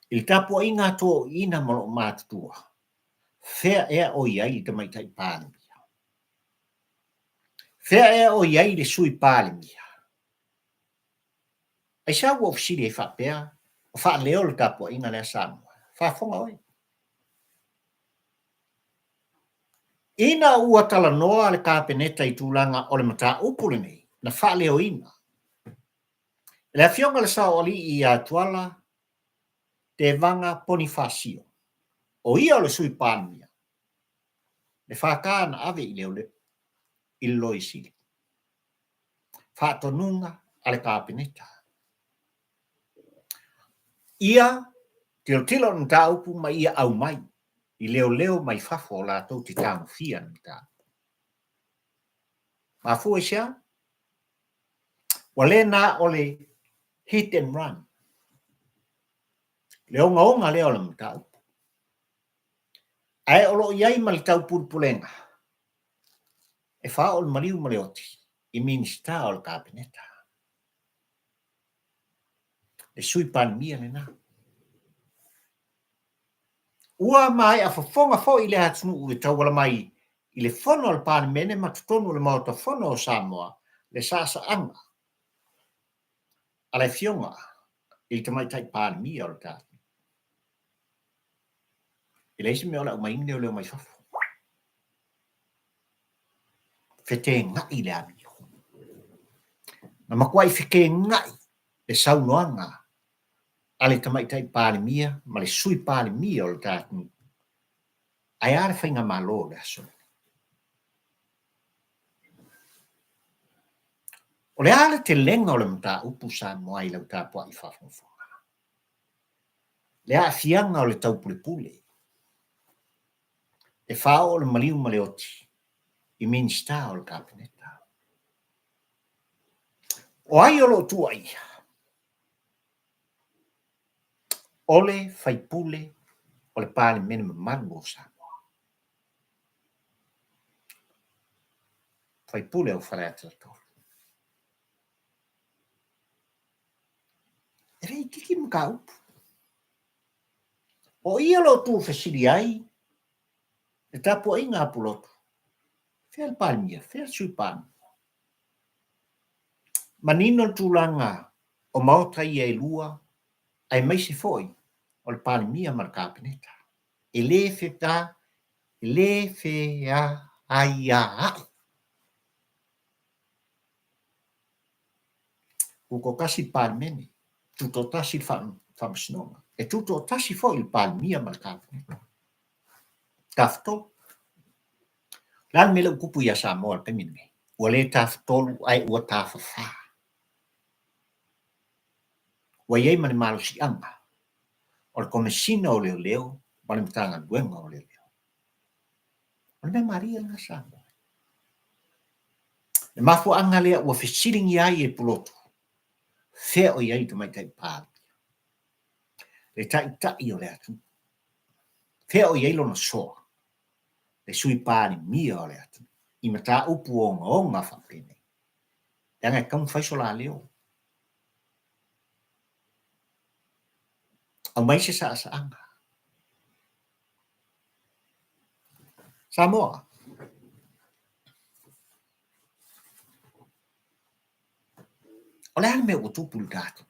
Il tapua inga tō ina malo mātutua. Fea ea o iai i tamaitai pālimia. Fea ea o iai le sui pālimia. Ai sa ua fesidi e whapea. O wha leo le tapua inga lea Samoa. Whafonga oi. Ina ua tala noa le kāpeneta i tūlanga o le mata upule nei. Na wha leo ina. Le afionga le sao ali i a Tuala te vanga Ponifasio. O ia o le sui pālimia. Le whakāna ave i leo le iloisili. Whatonunga ale kāpeneta. Ia tilo na taupu ma ia au mai. I leo mai whafo la tau te tāmu fia na tā. Ma fu e sia. Wale na ole hit and run. Leo onga leo le mtau. Ai olo iai ma le tau pulpulenga. E wha o le mariu maleoti. I minista o le kāpeneta. Le sui pandemia le nā. Ua mai a whafonga fo i le hatunu ue tau wala mai i le fono le pandemene ma tutonu le mauta fono o Samoa le sasa anga. A le fionga i le tamaitai pandemia o le tātu. I leisi me ola umaine o leo mai fafo. Fete ngai le amio. Na makuai fike ngai le saunoanga ale tamaitai palemia ma le sui palemia o le tatou ai ale faiga malo le aso o le ale te lenga o le mataupu sa moai lau tapuaʻi faafofoga le a'afiaga o le taupulepule e fa'ao o le maliu ma le oti i minista o le kapeneta o ai o lo'o tuaʻia ole faipule o le palemene mamalu o Samoa faipule o faleatalatolu e lē kiki makaupu o ia lo'o tufesili ai le tapuaʻiga apulotu fea le palemia fea le sui palemia manino le tulaga o maota ia e lua ai maise fo'i o le palemia ma le kapeneta e lē fetā e lē fea aiaʻi uko kasi palemene tuto tasi faamasinoga e tuto tasi fo'i le palemia ma le kapeneta tafotolu lana me le'u kupu ia Samoa le pemene ua lē tafotolu ae ua tafafā ua iai ma le malosi'aga o le komesina o leoleo ma le matagaluega o leoleo o le mea maria laga Samoa le mafua'aga lea ua fesiligi ai e polotu fea o iai tamaitai palemia le ta'ita'i o le atu fea o iai lona soa le sui palemia o le atu i mataupu ogaoga fa'apene le aga e kaumafaiso laleo aumai se sa'asa'aga Samoa o le ale mea ua tupu le tatou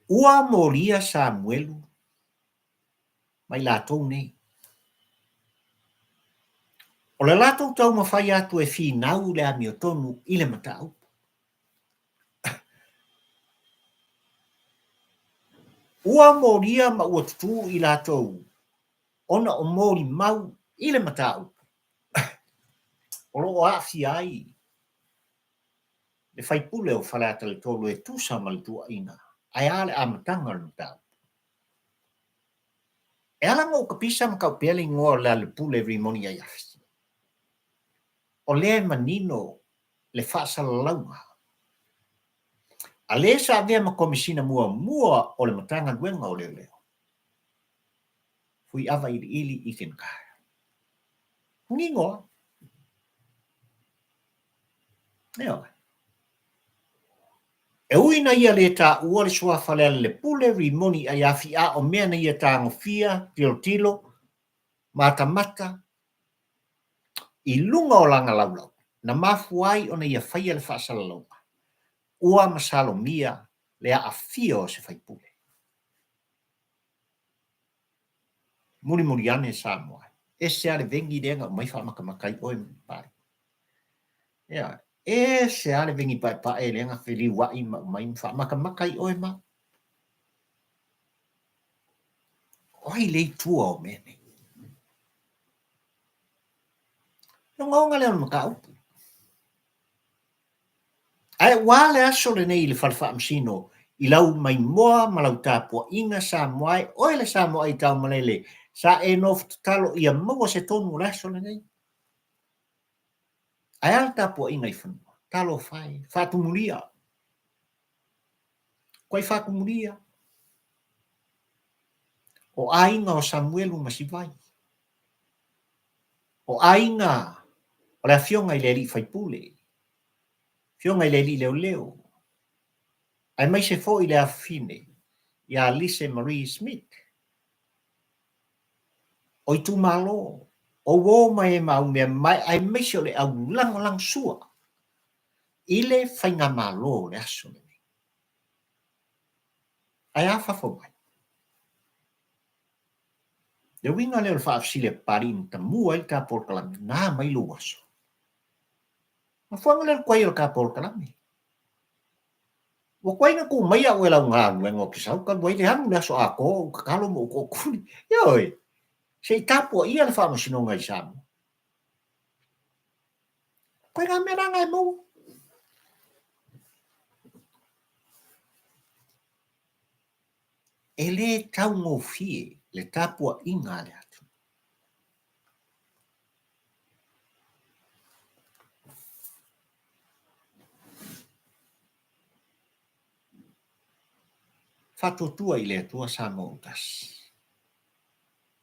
ua molia Samuelu mai latou nei o le latou taumafai atu e finau le amiotonu i le mataupu ua molia ma ua tutū i latou ona o molimau i le mataupu o lo'o a'afia ai le faipule o faleataletolu e tusa ma le tuaʻiga ae a le amataga o le mataupu e alaga o kapisa ma kaupea le igoa o le alepule rimoni ai afi o lea manino le fa'asalalauga a lē sa avea ma komesina muamua o le matagaluega o leoleo fui ava ili'ili i kenakae gigoa ea e uina ia le tā'ua le suafa le alepule rimoni ai afi'a o mea na ia tagofia tilotilo matamata i luga o laga laulau na mafu ai ona ia faia le fa'asalalauga ua masalomia le a'afia o se faipule mulimuli ane Samoa ese ale vengi lenga mai fa'amakamakai oe pale ea ese ale vengi pa'e lenga feliua'i ma mai fa'amakamakai oe ma oi le tua o mene ngonga le makau ai wale aso le nei le Faamasino i lau mai moa ma lau tapuaʻiga Samoa oe le Samoa i taumalele sa e nof talo ia maua se tonu o le aso lenei ae ala tapuaʻiga i fanua Talofa ai faatumulia koe faakumulia o aiga o Samuelu ma Sivai o aiga o le afioga i le ali'i faipule fioga i le ali'i leoleo ai mai se fo'i le afine ia Lise Marie Smith o i tumālō o ō mai e maumea mai ai maise o le aulaga sua i le faiga mālō o le aso lenei ae a fafo mai le uiga lea o le fa'afesili e palini tamua i le tapolokalame na mai lou aso Fuang le kwai ka por kalami. Wa kwai na ku mai a wela nga ngo kisau kan wai le hang na so ako kalo mo ko ku. Yoi. Sei tapo ia le Faamasino ngai samu. Koe ngā mea ngai mo. E le tau ngō fie le tapua inga le atu. Whatotua i le atua sa mōtas.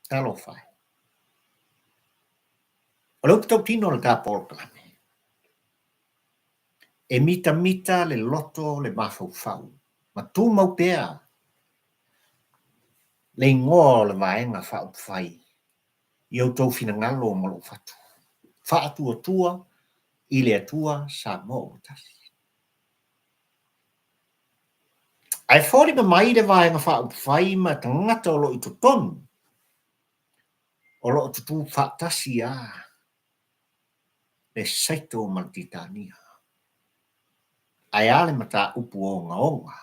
Talofa. O lau tau tino le tapo orkalame. E mita mita le loto le mafau. Ma tū mau pea. Le ngō le vaenga whau whai. I au tau whina ngalo malo whatu. Whaatua tua i le atua sa mōtas. Ai fōri ma mai le vaenga whau whai ma tangata o lo i tutonu. O lo tutu whaatasi a. Le saito mantitania. Ai ale mata upu o ngaonga.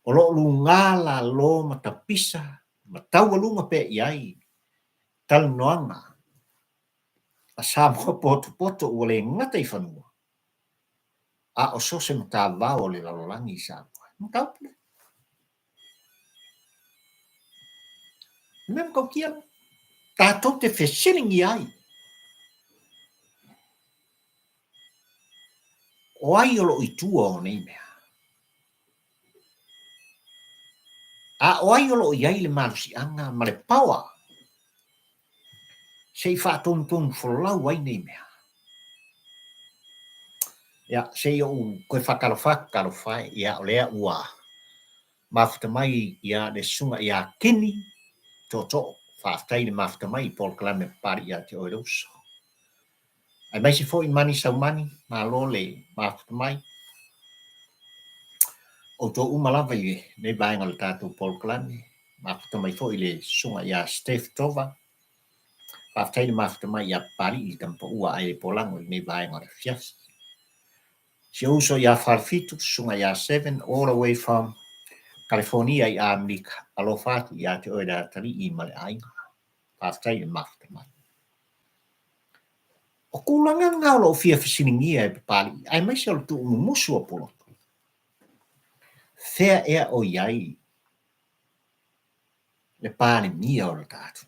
O lo lunga la lo mata pisa. Matau lunga pe iai. Tal noanga. A sa mo poto o le ngata i whanua. A o so se mata vao le lalolangi sa mo. Matau pule. Mem kau kia. Tātou te whesiringi ai. O ai o lo i tua o nei mea. A o ai o lo i ai le marusi anga ma le pawa. Sei whātontonu wholau ai nei mea. Ia, sei o koe whakaro ia o lea ua. Mafuta mai ia le sunga ia kini. Toto, whaatai le mafuta mai Paul Kalame pari ia te oiroso. Ai mai se fo i mani sau mani, ma lo le mafuta mai. O to umalawa i ne baenga le tātou Paul Kalame. Mafuta mai fo i le sunga ia Steph Tova. Whaatai le mafuta mai ia pari i tampa ua ai le polango i ne baenga le fiasi. Se uso ia farfitu sunga ia 7 all the way from California i Amerika. Talofa ia te oira tari i male ainga. Whaatai le mafuta mai. O kulanga ngau lo fia fisiningia e pali. Ai mai se o tu umusu o polo. Fea ea o iai. Le pali mia o le tātu.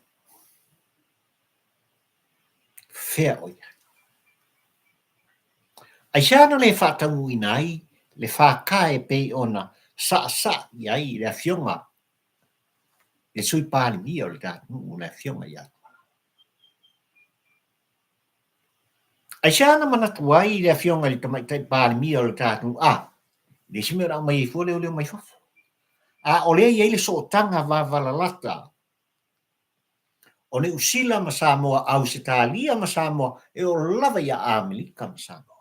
Fea o iai. Ai siana le whātangu inai, le whākae pei ona sa iai le fionga. Le sui pali mia o le tātu, le fionga iai. Ai siana manatuai le fionga le tamaitai pali mia o le tātu, le si mea mai i fōle o leo mai fafo. O lea iai le sootanga valalata. O ne usila ma Samoa, au se tālia ma Samoa, e o lava ia Amerika ma Samoa.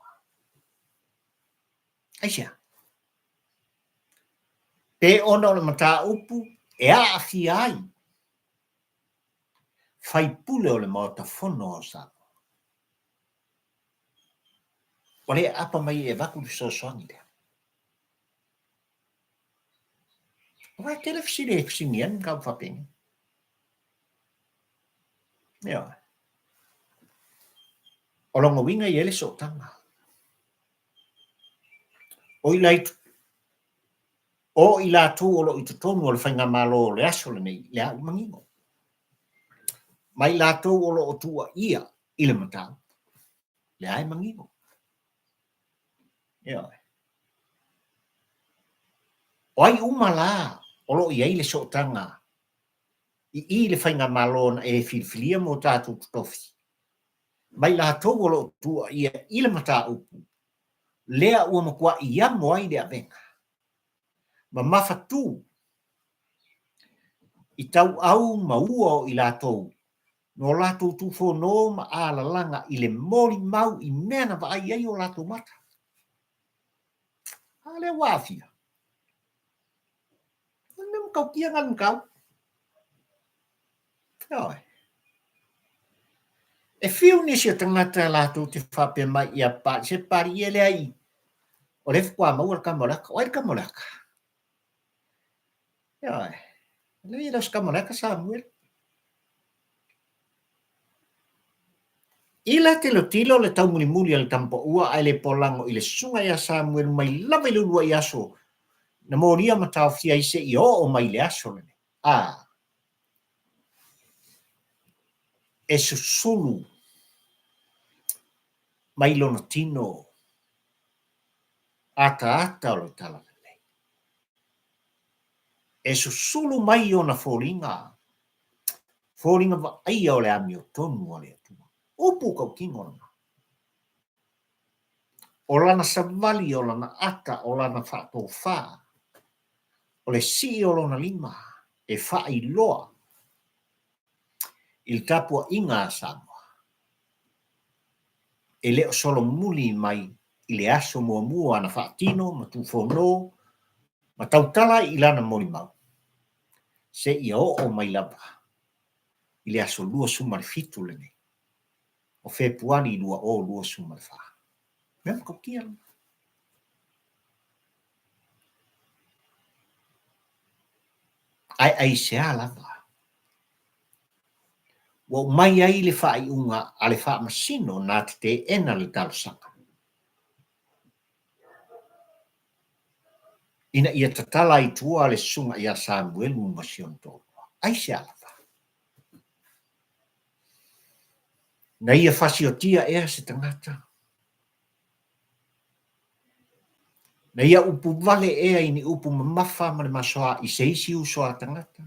Ai sia. Pe ona o le mata upu, e a afi ai. Fai pule o le mauta fono o Samoa. O le apa mai e vaku du sosoangi lea. Vai telefisi le fisinian kau whapinga. Ia. O longa winga i ele sootanga. O i lai o i la tu o lo i tutonu o le whainga malo o le aso le nei, le au mangingo. Mai la tu o lo o tua ia i le matau. Le ai mangingo. Ia. O ai umala o lo i eile sootanga. I le whainga malo na e filfilia mo tātou tutofi. Mai la tu o lo tua ia i le matau. Lea ua makua i amo ai le avenga. Ma mawhatu i tau au maua o i lātou. No lātou tūwho no ma ala langa i le mori mau i mena wa ai ai o lātou mata. Ale wāwhia. Nemu kau kia ngan kau. Oi. E fiu nisi o tangata lātou te whape mai ia pā, se pari ia lea i. O le whakua maua ka moraka, o ai ka moraka. Ia, le i ras ka moraka Samuel. Ila te lo tilo le tau muli muli al tampo ua ai le polango i le sunga ia Samuel mai lava i lulua i aso. Na moria matau fia i se i o mai le aso lene. E susulu mai lona tino ata o le tala lene. E susulu mai o na fōringa. Fōringa wa ai o le ami o tonu o le atua. Upu kau kingona. O lana savali o lana ata o lana whato wha. O le si o lona lima e wha i loa. Il tapua inga Samoa. E leo solo muli mai i le aso mua mua na whaatino, ma tu whono, ma tautala i lana mori mau. Se i o mai lava. I le aso lua sumar fitu lene. O Februari lua sumar wha. Mea ko kia. Ai se lava. Wa mai ai le wha i unga a le Faamasino nā te ena le talosaka. Ina ia Tatala i tua le sunga ia Samuel Masion tōrua. Ai se lava. Na ia fasiotia ea se tangata. Na ia upu vale ea ini upu mamafa ma le masoa i se isi usoa tangata.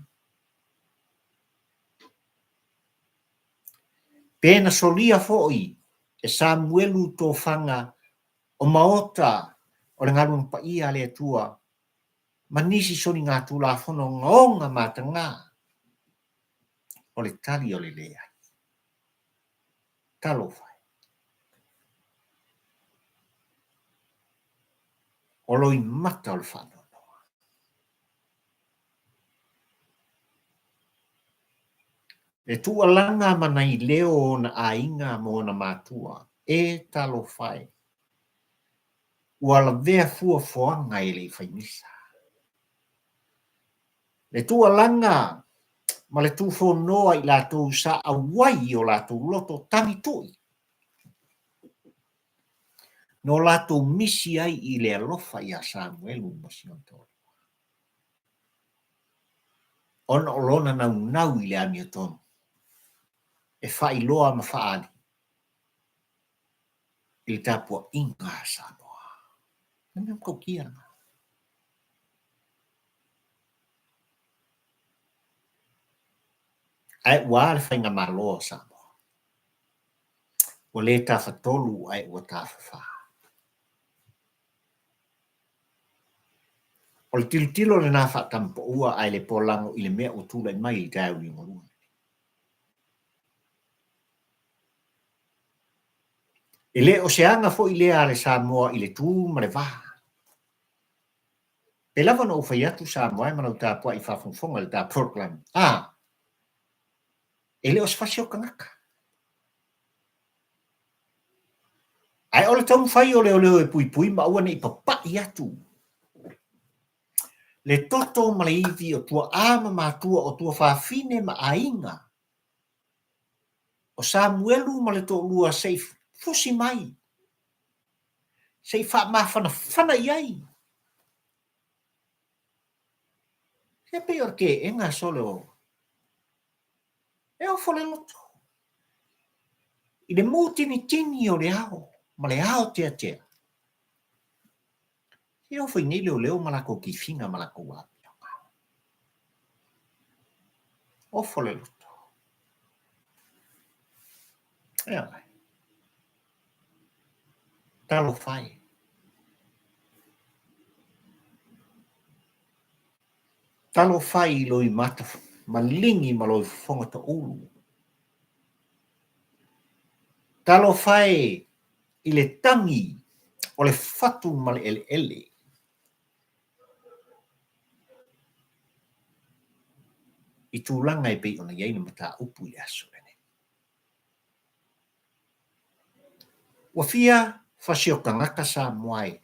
Pena solia foi e Samuelu tō whanga o maota o le ngarun pa ia le tua. Manisi soni ngā tūla whono ngonga mātanga o le tali o le lea. Talofa. O loi mata o le whanono. E tualanga mana i leo na ainga mo na mātua e talofai. Ua la vea fua foanga e le whainisa. Le tualanga ma le tūwho noa i lātou sa awai o lātou loto tani tui. No lātou misi ai i le alofa i a Samuel Masion tōrua. Ona o lona nau i le ami o tonu. E whai loa ma whaani. I le tāpua inga Samoa. Na mea mkau kia nga. Ai ua le whainga maloa Samoa. O le tāwha tolu ai ua tāwha wha. O le tilo le nā wha tampo ua ai le polango i le mea o tūlai mai i tāu ni morua. E le o se anga fo i lea le Samoa i le tū ma le waha. E lava no uwhai atu Samoa e manau tāpua i whawhongwhonga le tā program. E le o sfasio kangaka. Ai o le tau whai o leo e pui ma ua ne i papa i atu. Le toto ma le iwi o tua ama mātua o tua whawhine ma ainga. O Samuelu ma le tō lua seif fusi mai. Sei wha mawhana whana iai. Se pe orke e ngā sole o. E o fole loto. I le mūtini tini o le ao. Ma le ao tea tea. E o fai ni leo malako ki finga malako wapi. O fole loto. E ai. Talofai. Talofai loi mata malingi ma loi fonga ta ulu. Talofai i le tangi o le fatu ma le ele. I tūlanga e pei ona iei na mata upu i aso lene. Ua fia fasiokagaka sa moai.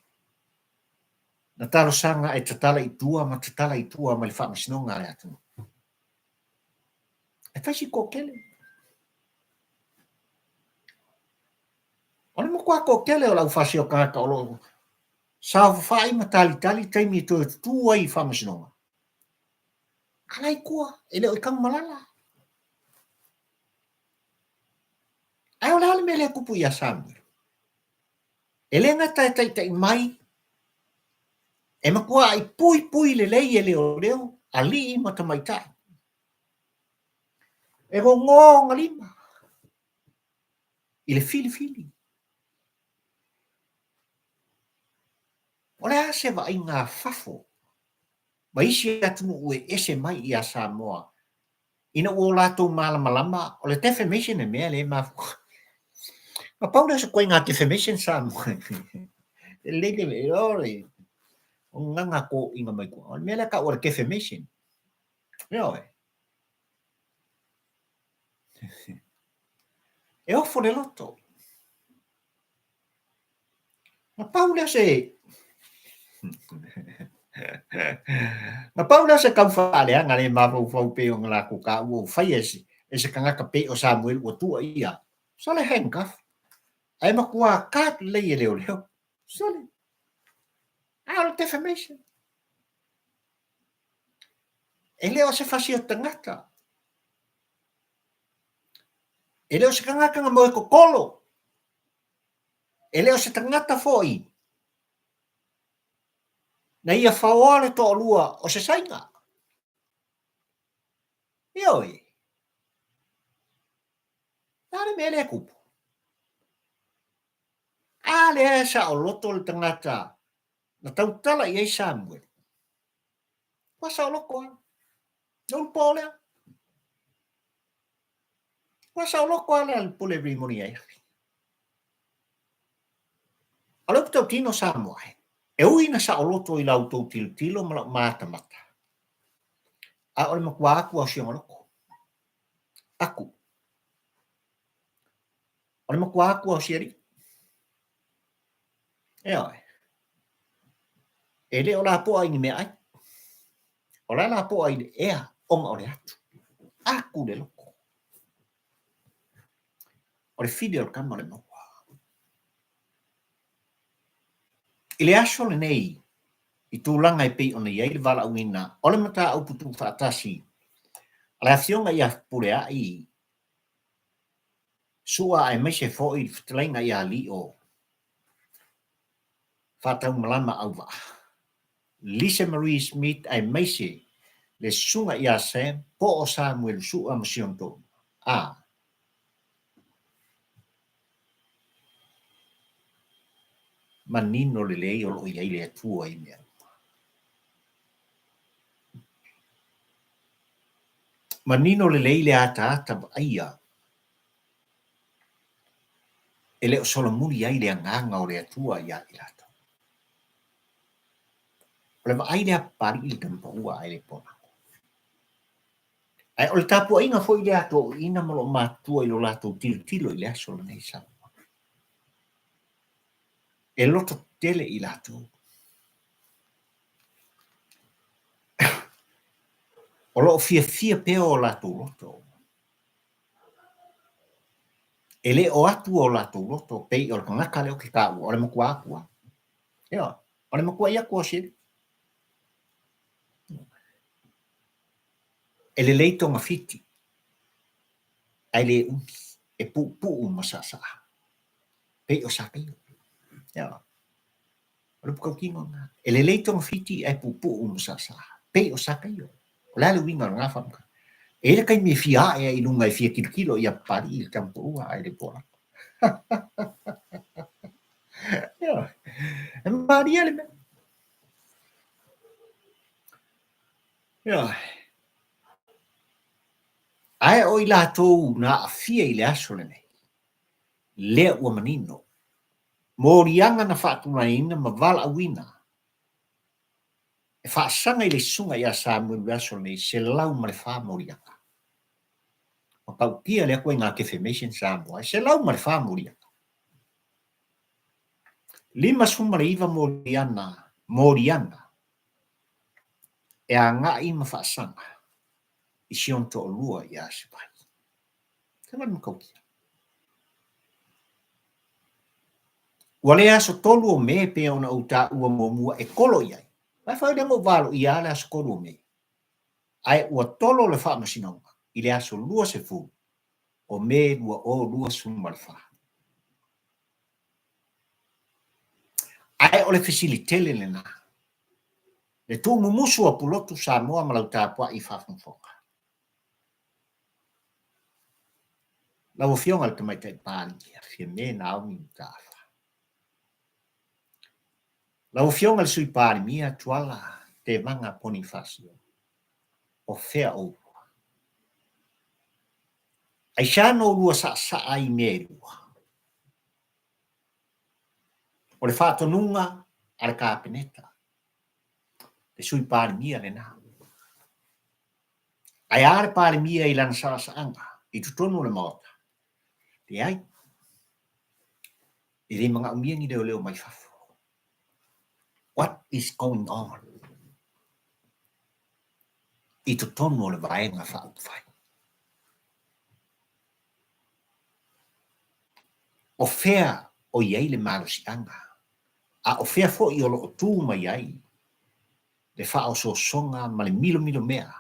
Na talo sanga e tatala i tua ma tatala i tua ma le faamasinoga le atu. E faisi kokele. Ona mo kwa kokele o lau fasiokagaka o lo sa fai ma tali taimi to tua i faamasinoga. Alai kua ele o kang malala. Ai o le mele kupu ia Samuel. Ele ngata tai mai. E makua ai pui le lei ele o leo ali ma tamaita. E go ngonga lima. I le fili. O le ase va i ngā fafo. Ma isi atunu ue ese mai ia Samoa. Ina ua lātou malama o le defamation e mea le mafu. Ma paura se koe ngā defamation Samoa. Lege me ore. O nganga ko inga mai kua. O mea le ka ora defamation. Reo e. E ofo le loto. Ma paura se ma paula se kau fale nga le mafu fau pe o ngala ko ka o fai ese kanga ka pe o Samuel o tua ia so le handcuff ai ma kua ka le ele o leo so le out defamation ele o se fasi o tangata ele o se kanga kanga mo ko kolo ele o se tangata foi na ia faole to lua o se sainga ioi nare mele kupu ale sa o loto le tangata na tautala i Samuel wa sa loko non pole wa sa loko ale al pole rimoni ai alo tau tino Samoa e uina sa o loto i lau tau tilo ma mata a ole makua aku au sianga loko aku ole makua aku au siari ele o la po ai ni me ai o la po ai ea onga ole atu aku le loko ole fideo kama le makua ile aso le nei i tūlanga i pei ona iei le wala uina ole mata au putu whaatasi ale afionga ia pure ai sua ai meise fo i ftlainga ia li o whatau malama au wa Lisa Marie Smith ai meise le sunga ia Sam po o Samuel sua masionto manino le lei o lo iei le atua i mea manino le lei le ata aia ele o solo muri ai le anganga o le atua ia i lata o le ai le apari i tampaua ai le pona ai o le tapu inga foi le ato ina malo matua i lo lato tilo i le aso nei sa e loto tele i lato o lo fia peo o lato loto ele o atu o lato loto pei o ngaka le o ke ka o le makua akua o le makua ia kua si ele leito nga fiti ai le e pu masasa pei o sa pei o le pukau kingo nga ele leito nga fiti ai pu masasa pei o sa pei o la le winga nga famka ele kai me fia e i lunga i fia kilo ia pari il campo ai le pola e maria le me ai o i latou na afia i le aso le nei lea ua manino morianga na whaatunaina ma vala awina e whaasanga i le sunga ia Samuel le aso nei se lau ma le wha morianga ma paukia le koe ngā defamation Samoa se lau ma le wha morianga 5 Moriana. E a ngā ima whaasanga. I sion to lua i a Sivai. Te wani makaukia. Wale aso tolu o me pe ona uta ua mua e kolo iai. Mai whai rengo valo i ale aso kolo o me. Ai ua tolo le Faamasino i le aso lua se fu. O me lua o lua suma le wha. Ai o le fesilitele le na. Le tu mumusu a pulotu sa moa malauta pua i whafunfonga. La o fionga le tamai tai pāni a Fiame na au mi mutafa. La o fionga le sui pāni mia Tuala te manga Ponifasio. O fea o. Ai xa no lua sa ai me lua. O le whātonunga a le kāpeneta. Le sui pāni mia le nā. Ai are pāni mia i lana sa anga. I tutonu le maota. Te ai. I re mga umiangi leo mai fafu. What is going on? I tutonu le vaenga whaupwhai. O fea o iei le marosi anga. A o fea fo i olo o tū mai ai. Le wha o so songa ma le milo mea.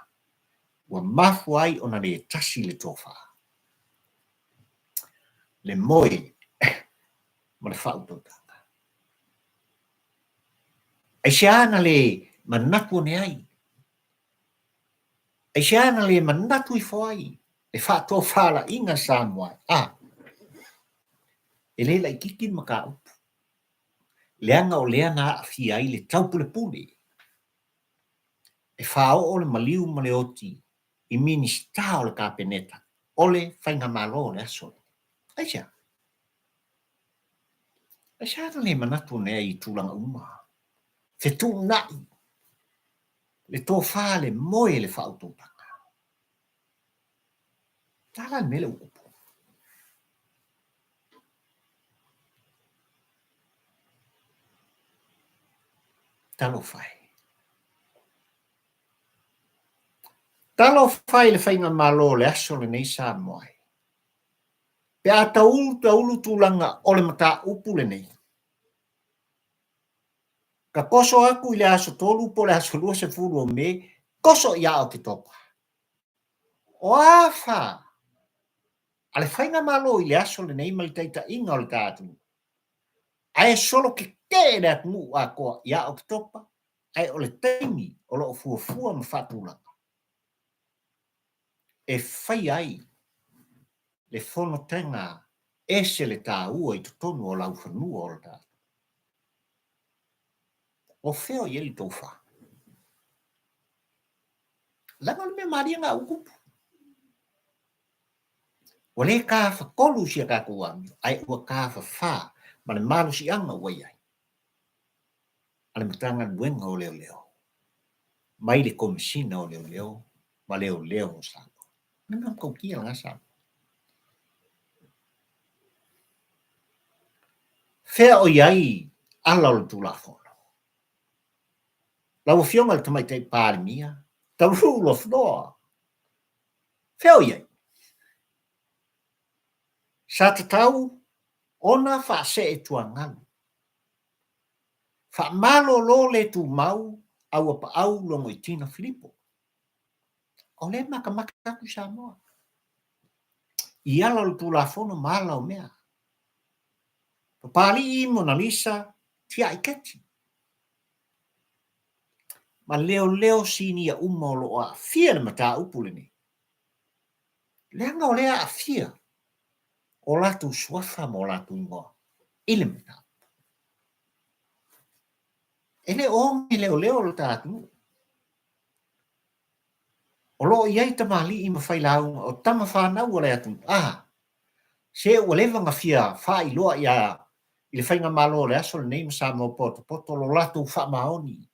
Ua mafu ai ona le tasi le tofa. Le moe ma le wha utotanga. Ai se ana le manatu ne ai. Ai se ana le manatu I fo ai. Le wha tofa la inga Samoa. E le la ikikin maka upu. Leanga o lea na afi ai le taupule pule. E whao o le maliu ma le oti I minista o le kāpeneta. Ole whainga malo le asole. Aisha. Aisha le manatu nea I tūlanga uma. Te tū nai. Le tō wha le moe le whautotanga. Tala mele upu. Talofa. Talofa le whainga malo le asole nei sa moe. Pe a taulu tūlanga o le mata upu le nei. Ka koso aku I le aso tolu po le aso lua se furu o me, koso ia o ki topa. O awha. Ale whainga malo I le aso le nei malitaita inga o le tātu. Ai solo ke kere at mu a koa ia o ki topa. Ai o le teimi o lo fua ma whatulanga. E whai ai le whono tenga ese le tā ua I tutonu o lau whanua o le tātu. O feo I eli tōwha. Langa le me maria ngā ukupu. O le ka whakolu sia ka kuami, ai ua ka whawha, ma le malu si anga wai ai. Ale matanga luenga o leo. Mai le komisina o leo, ma leo o sako. Nanga kaukia nga sako. Fea o iai, ala o le tulafono. Lau fionga le tamai tei pāri mia, the rule of law. Fea o iai. Sa tatau, ona wha se e tuangalu. Wha malo lo le tu mau, au apa au longo I Teena Filipo. O le maka ku Samoa. I ala o tulafono mala o mea. Papali I Mona Lisa, tia I keti. Ma leo sini a umolo a fia le mata upule ni. Leanga o lea a fia. O latu swafa mo latu ingoa. Ile mata. Ele ongi leo lo tatu. O lo iai tamali I mawhailaunga o tama whanau o lea tu. Se o lewa nga fia wha I loa ia I le whainga malo le aso le neima sa mo poto lo latu wha maoni.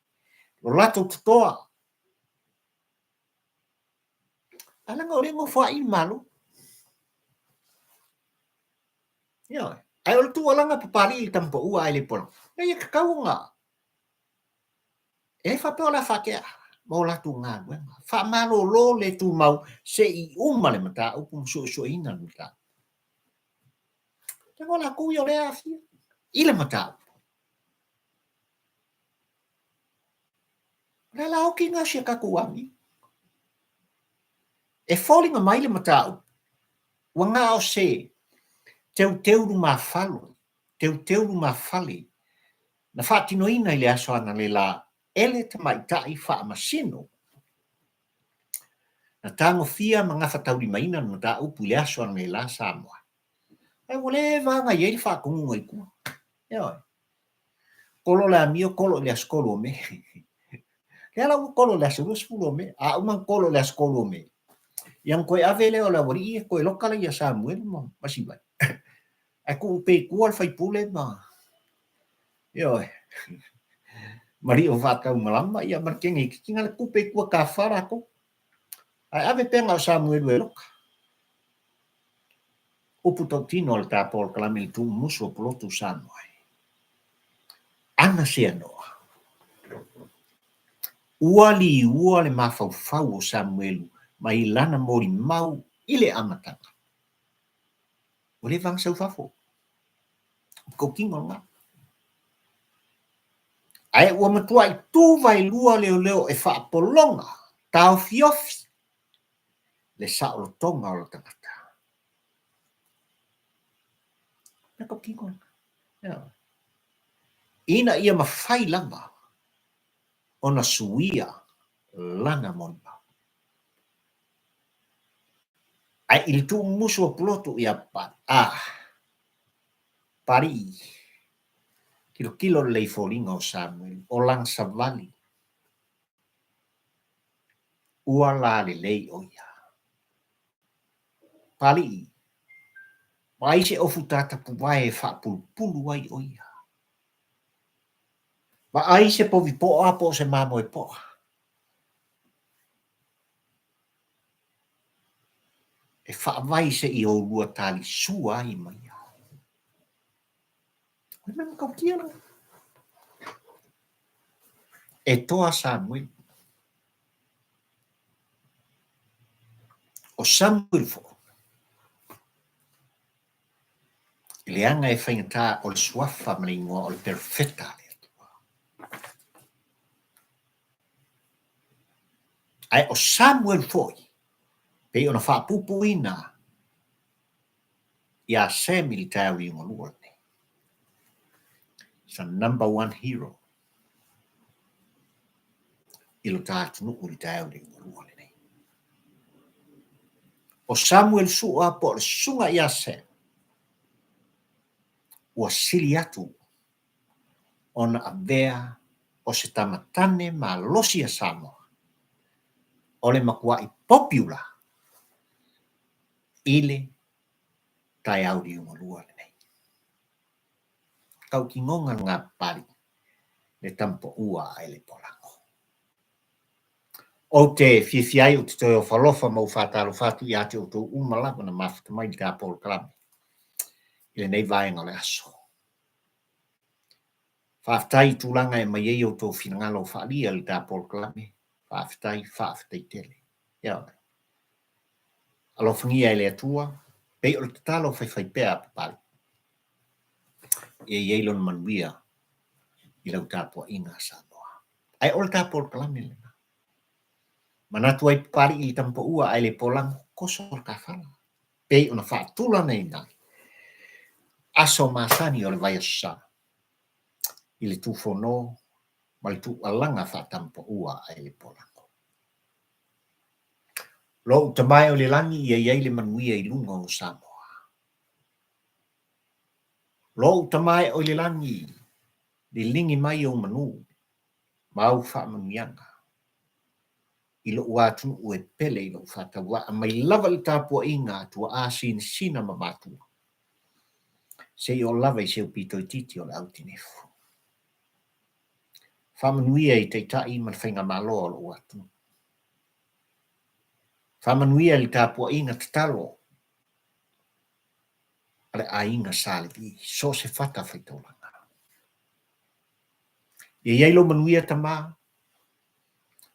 Lo latu tutoa. Alanga o lengo wha I malo. Ia, Ai o Tuala nga papali i tampo ua ai le pola. Ia kakaunga. E whapeola whakea. Mo latu ngā wenga. Whamalo lo le tu mau se I uma le mata upu so ina le mata. Te ngola kui o lea fia. I le mata. Rela o ki ngā sia kakuangi. E falling mai le mata. Wanga o se. Teu ma falo. Teu ma fali. Na whaatino ina I le aso ana le la. Ele te mai tai Faamasino. Na tango fia mga whatauri maina no ta upu le aso ana le la Samoa. Ai wale vanga yei whakungu ngai kua. Eo. Kolo la mio kolo le askolo me. Le ala kolo le askolo me. A umang kolo le askolo me. Yang koe ave leo la wari e koe lokala ia Samuel mo. Masivai. Ai ko upe kua fai pule ma. Eo. Mari o whakau malama ia markengi kikinga le kupe kua ka whara ko. Ai ave penga o Samuel e loka. Upu tau tino le tāpol kalami tu musu o polotu Samoa. Ana sea noa. Ua le mafau o Samuelu mai lana mori mau ile amatanga. Ole vang sau fafo. Ko kingo nga. Ai ua matua I tu vai lua leo e whaapolonga. Tau fiofi. Le saolo tonga o le tangata. Na ko kingo nga. Ina ia mawhai lama. Ona suia lana monba. Ai il tu musu o plotu ia pat. Pari. Kilo lei folinga o Samuel. O lang savali. Ua la le lei o ia. Pari. Mai se ofu tata puwae whapulpulu ai o ia. Ma ai se povi poa po se mamo e poa. E whaavai se I o lua tali sua ai mai. Oi mena kau kia na. E toa Samuel. O Samuel fo. Le anga e whaingata o le suafa mringoa o le perfecta. Ai o Samuel foi. Pe ona whaapupu ina. Ia se military ngolua ne. Sa number one hero. Ilo tātu nuku military ngolua ne. O Samuel sua po le sunga ia se. Ua sili atu. Ona avea o se tamatane ma losia Samoa. Ole makua I popular. Ile tai auri ngolua ne. Kau ki ngonga ngā pari. Le tampo ua ai le polango. O te fiai o te toi o Talofa mau whātalo whātu I ate o tō umalapa na Mastermind ka polo kalame. Ile nei vaenga le aso. Whaafitai tūlanga e mai e o tō whinangalo whaalia le ka polo kalame. Whaafitai tele. Ia. Alofangia ele atua. Pei o le tatalo whai pēa papari. E yeilon manuia. I lau tāpua inga Samoa. Ai o le ka polo kalame le. Manatu ai pari I tampo ua ai le polango koso ka whala. Pei ona whaatula nei nai. Aso masani o le vai asa. I le tūwhono, ma le tūalanga whaatampo ua ai le polango. Lo utamai o le langi I ai le manuia I lunga o Samoa. Lo utamai o le langi le lingi mai o manu. Mau whaamanuianga. I lo watu ue pele I lo whatawa a mai lava I tāpua inga tua āsin sina mamatua. Se I o lava I se upito I titi o le autinefu. Whamanuia I te tai man whainga malo o lo watu. Whamanuia I tāpua inga tatalo. ale ainga salivi so se fata faitolanga ia lo manuia tama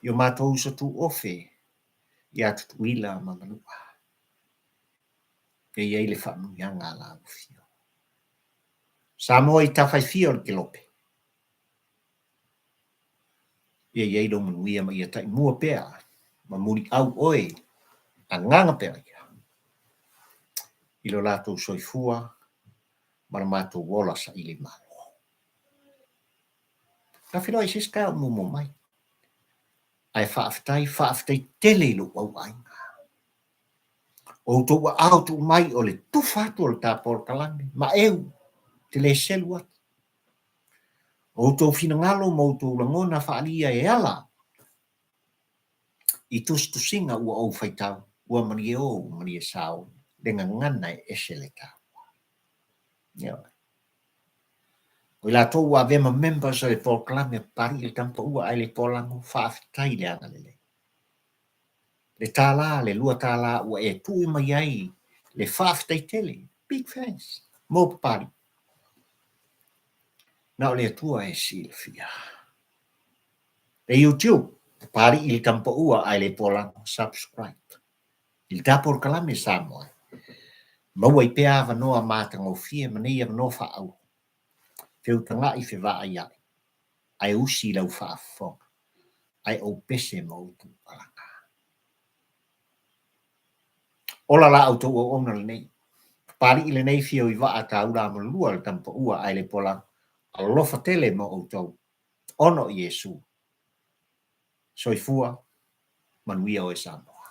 yo matou so tu ofe ia tutuila mamanua ia le faamuiaga alaufio sa moa i tafaifia o le kelope ia lo manuia ma ia taʻimua pea ma muli au oe agaga pea ia i lo latou soifua ma le matou ola saʻi le malo tafinoa i siska o mumo mai ae faafetai tele i lou auaiga outou aao tuu mai o le tufa atu o le tapolokalame ma eu te lē selu atu outou finagalo ma outou lagona faalia e ala i tusitusiga ua ou faitau ua malie o malie sao le gagana e ese le tau o i latou ua avea ma members o le polokalame pari i le tamapaua ai le polago faafetai le aga lelei le tālā le lua tālā ua e tuʻi mai ai le faafetai tele big fans mo papali na o le atua e silafia le YouTube papali i le tamapaua ai le polago subscribe i le tapolokalame sa moa maua i pea avanoa matagofie ma nei avanoa faaau feutagaʻi fevaai ai ae usi i lau faafofoga ae ou pese ma outou alaga ola la outou auauna lenei papaliʻi lenei fia o i vaa taula malulua le tamapaua ai le polago alolofa tele ma outou ono i iesu soifua manuia o e Samoa